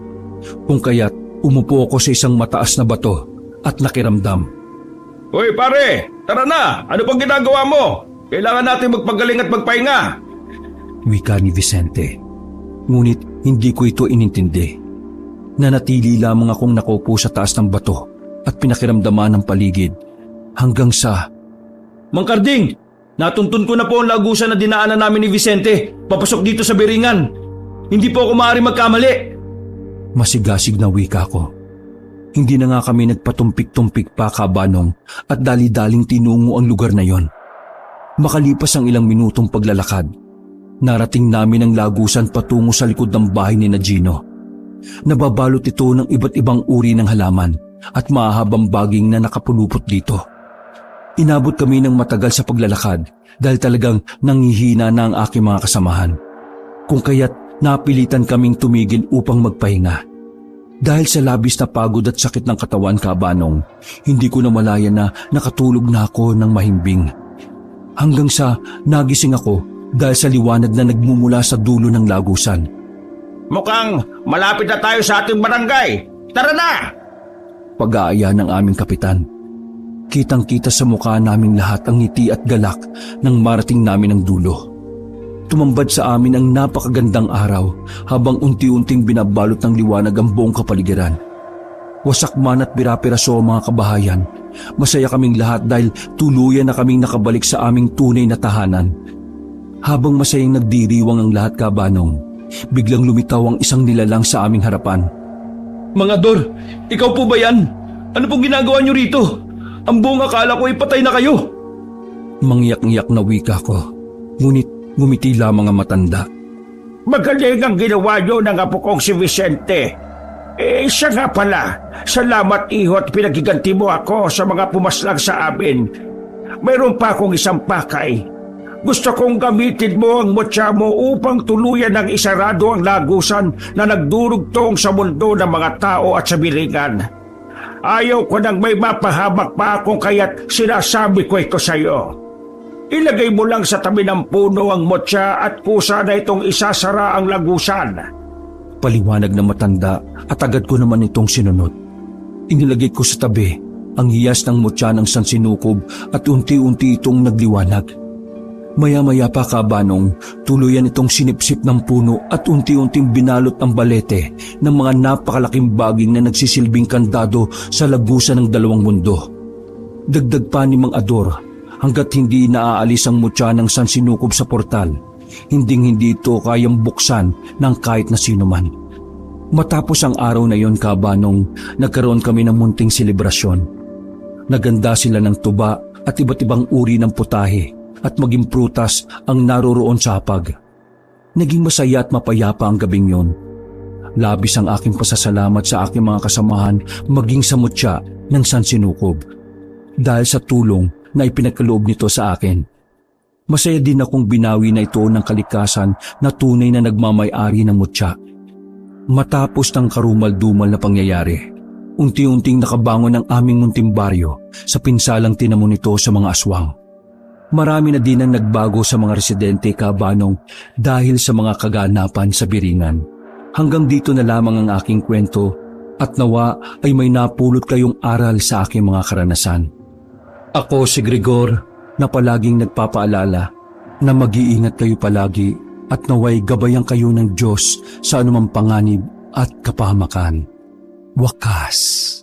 kung kaya't umupo ako sa isang mataas na bato at nakiramdam. Hoy pare, tara na! Ano pang ginagawa mo? Kailangan natin magpagaling at magpahinga. Wika ni Vicente. Ngunit hindi ko ito inintindi. Nanatili lamang akong nakaupo sa taas ng bato at pinakiramdaman ng paligid hanggang sa... Mang Karding, natuntun ko na po ang lagusan na dinaanan namin ni Vicente papasok dito sa biringan. Hindi po ako maaaring magkamali. Masigasig na wika ko. Hindi na nga kami nagpatumpik-tumpik pa, Kabanong, at dali-daling tinungo ang lugar na yon. Makalipas ang ilang minutong paglalakad, Narating namin ang lagusan patungo sa likod ng bahay ni Gino. Nababalot ito ng iba't ibang uri ng halaman at mahahabang baging na nakapulupot dito. Inabot kami ng matagal sa paglalakad dahil talagang nanghihina na ang aking mga kasamahan. Kung kaya't napilitan kaming tumigil upang magpahinga. Dahil sa labis na pagod at sakit ng katawan, Kabanong, hindi ko na malaya na nakatulog na ako ng mahimbing. Hanggang sa nagising ako dahil sa liwanag na nagmumula sa dulo ng lagusan. Mukhang malapit na tayo sa ating barangay. Tara na! Pag-aaya ng aming kapitan. Kitang-kita sa mukha naming lahat ang ngiti at galak nang marating namin ang dulo. Tumambad sa amin ang napakagandang araw habang unti-unting binabalot ng liwanag ang buong kapaligiran. Wasak man at pira-piraso ang mga kabahayan, masaya kaming lahat dahil tuluyan na kaming nakabalik sa aming tunay na tahanan. Habang masayang nagdiriwang ang lahat, Kabanong, biglang lumitaw ang isang nilalang sa aming harapan. Mga Dor, ikaw po ba yan? Ano pong ginagawa niyo rito? Ang buong akala ko ay patay na kayo. Mangyak-ngyak na wika ko, ngunit ngumiti lamang ang matanda. Magaling ang ginawa nyo ng apo kong si Vicente. Siya nga pala. Salamat, iho, at pinagiganti mo ako sa mga pumaslang sa amin. Mayroon pa akong isang pakay. Gusto kong gamitin mo ang mutya mo upang tuluyan ng isarado ang lagusan na nagdurugtong sa mundo ng mga tao at sa bilingan. Ayaw ko nang may mapahamak pa akong kaya't sinasabi ko ito sa iyo. Ilagay mo lang sa tabi ng puno ang mutya at kusa na itong isasara ang lagusan. Paliwanag na matanda at agad ko naman itong sinunod. Inilagay ko sa tabi ang hiyas ng mutya ng sansinukob at unti-unti itong nagliwanag. Maya-maya pa, Kabanong, tuluyan itong sinipsip ng puno at unti-unting binalot ang balete ng mga napakalaking baging na nagsisilbing kandado sa lagusan ng dalawang mundo. Dagdag pa ni Mang Ador, hanggat hindi naaalis ang mutya ng sansinukob sa portal, hinding-hindi ito kayang buksan ng kahit na sino man. Matapos ang araw na yon, Kabanong, nagkaroon kami ng munting selebrasyon. Naganda sila ng tuba at iba't ibang uri ng putahe at maging prutas ang naroroon sa hapag. Naging masaya at mapayapa ang gabing yon. Labis ang aking pasasalamat sa aking mga kasamahan maging sa mutya ng sansinukob dahil sa tulong na ipinagkaloob nito sa akin. Masaya din akong binawi na ito ng kalikasan na tunay na nagmamay-ari ng mutya. Matapos ng karumal-dumal na pangyayari, unti-unting nakabangon ang aming munting baryo sa pinsalang tinamo nito sa mga aswang. Marami na din ang nagbago sa mga residente, Kabanong, dahil sa mga kaganapan sa Biringan. Hanggang dito na lamang ang aking kwento at nawa ay may napulot kayong aral sa aking mga karanasan. Ako si Gregor na palaging nagpapaalala na mag-iingat kayo palagi at naway gabayan kayo ng Diyos sa anumang panganib at kapahamakan. Wakas.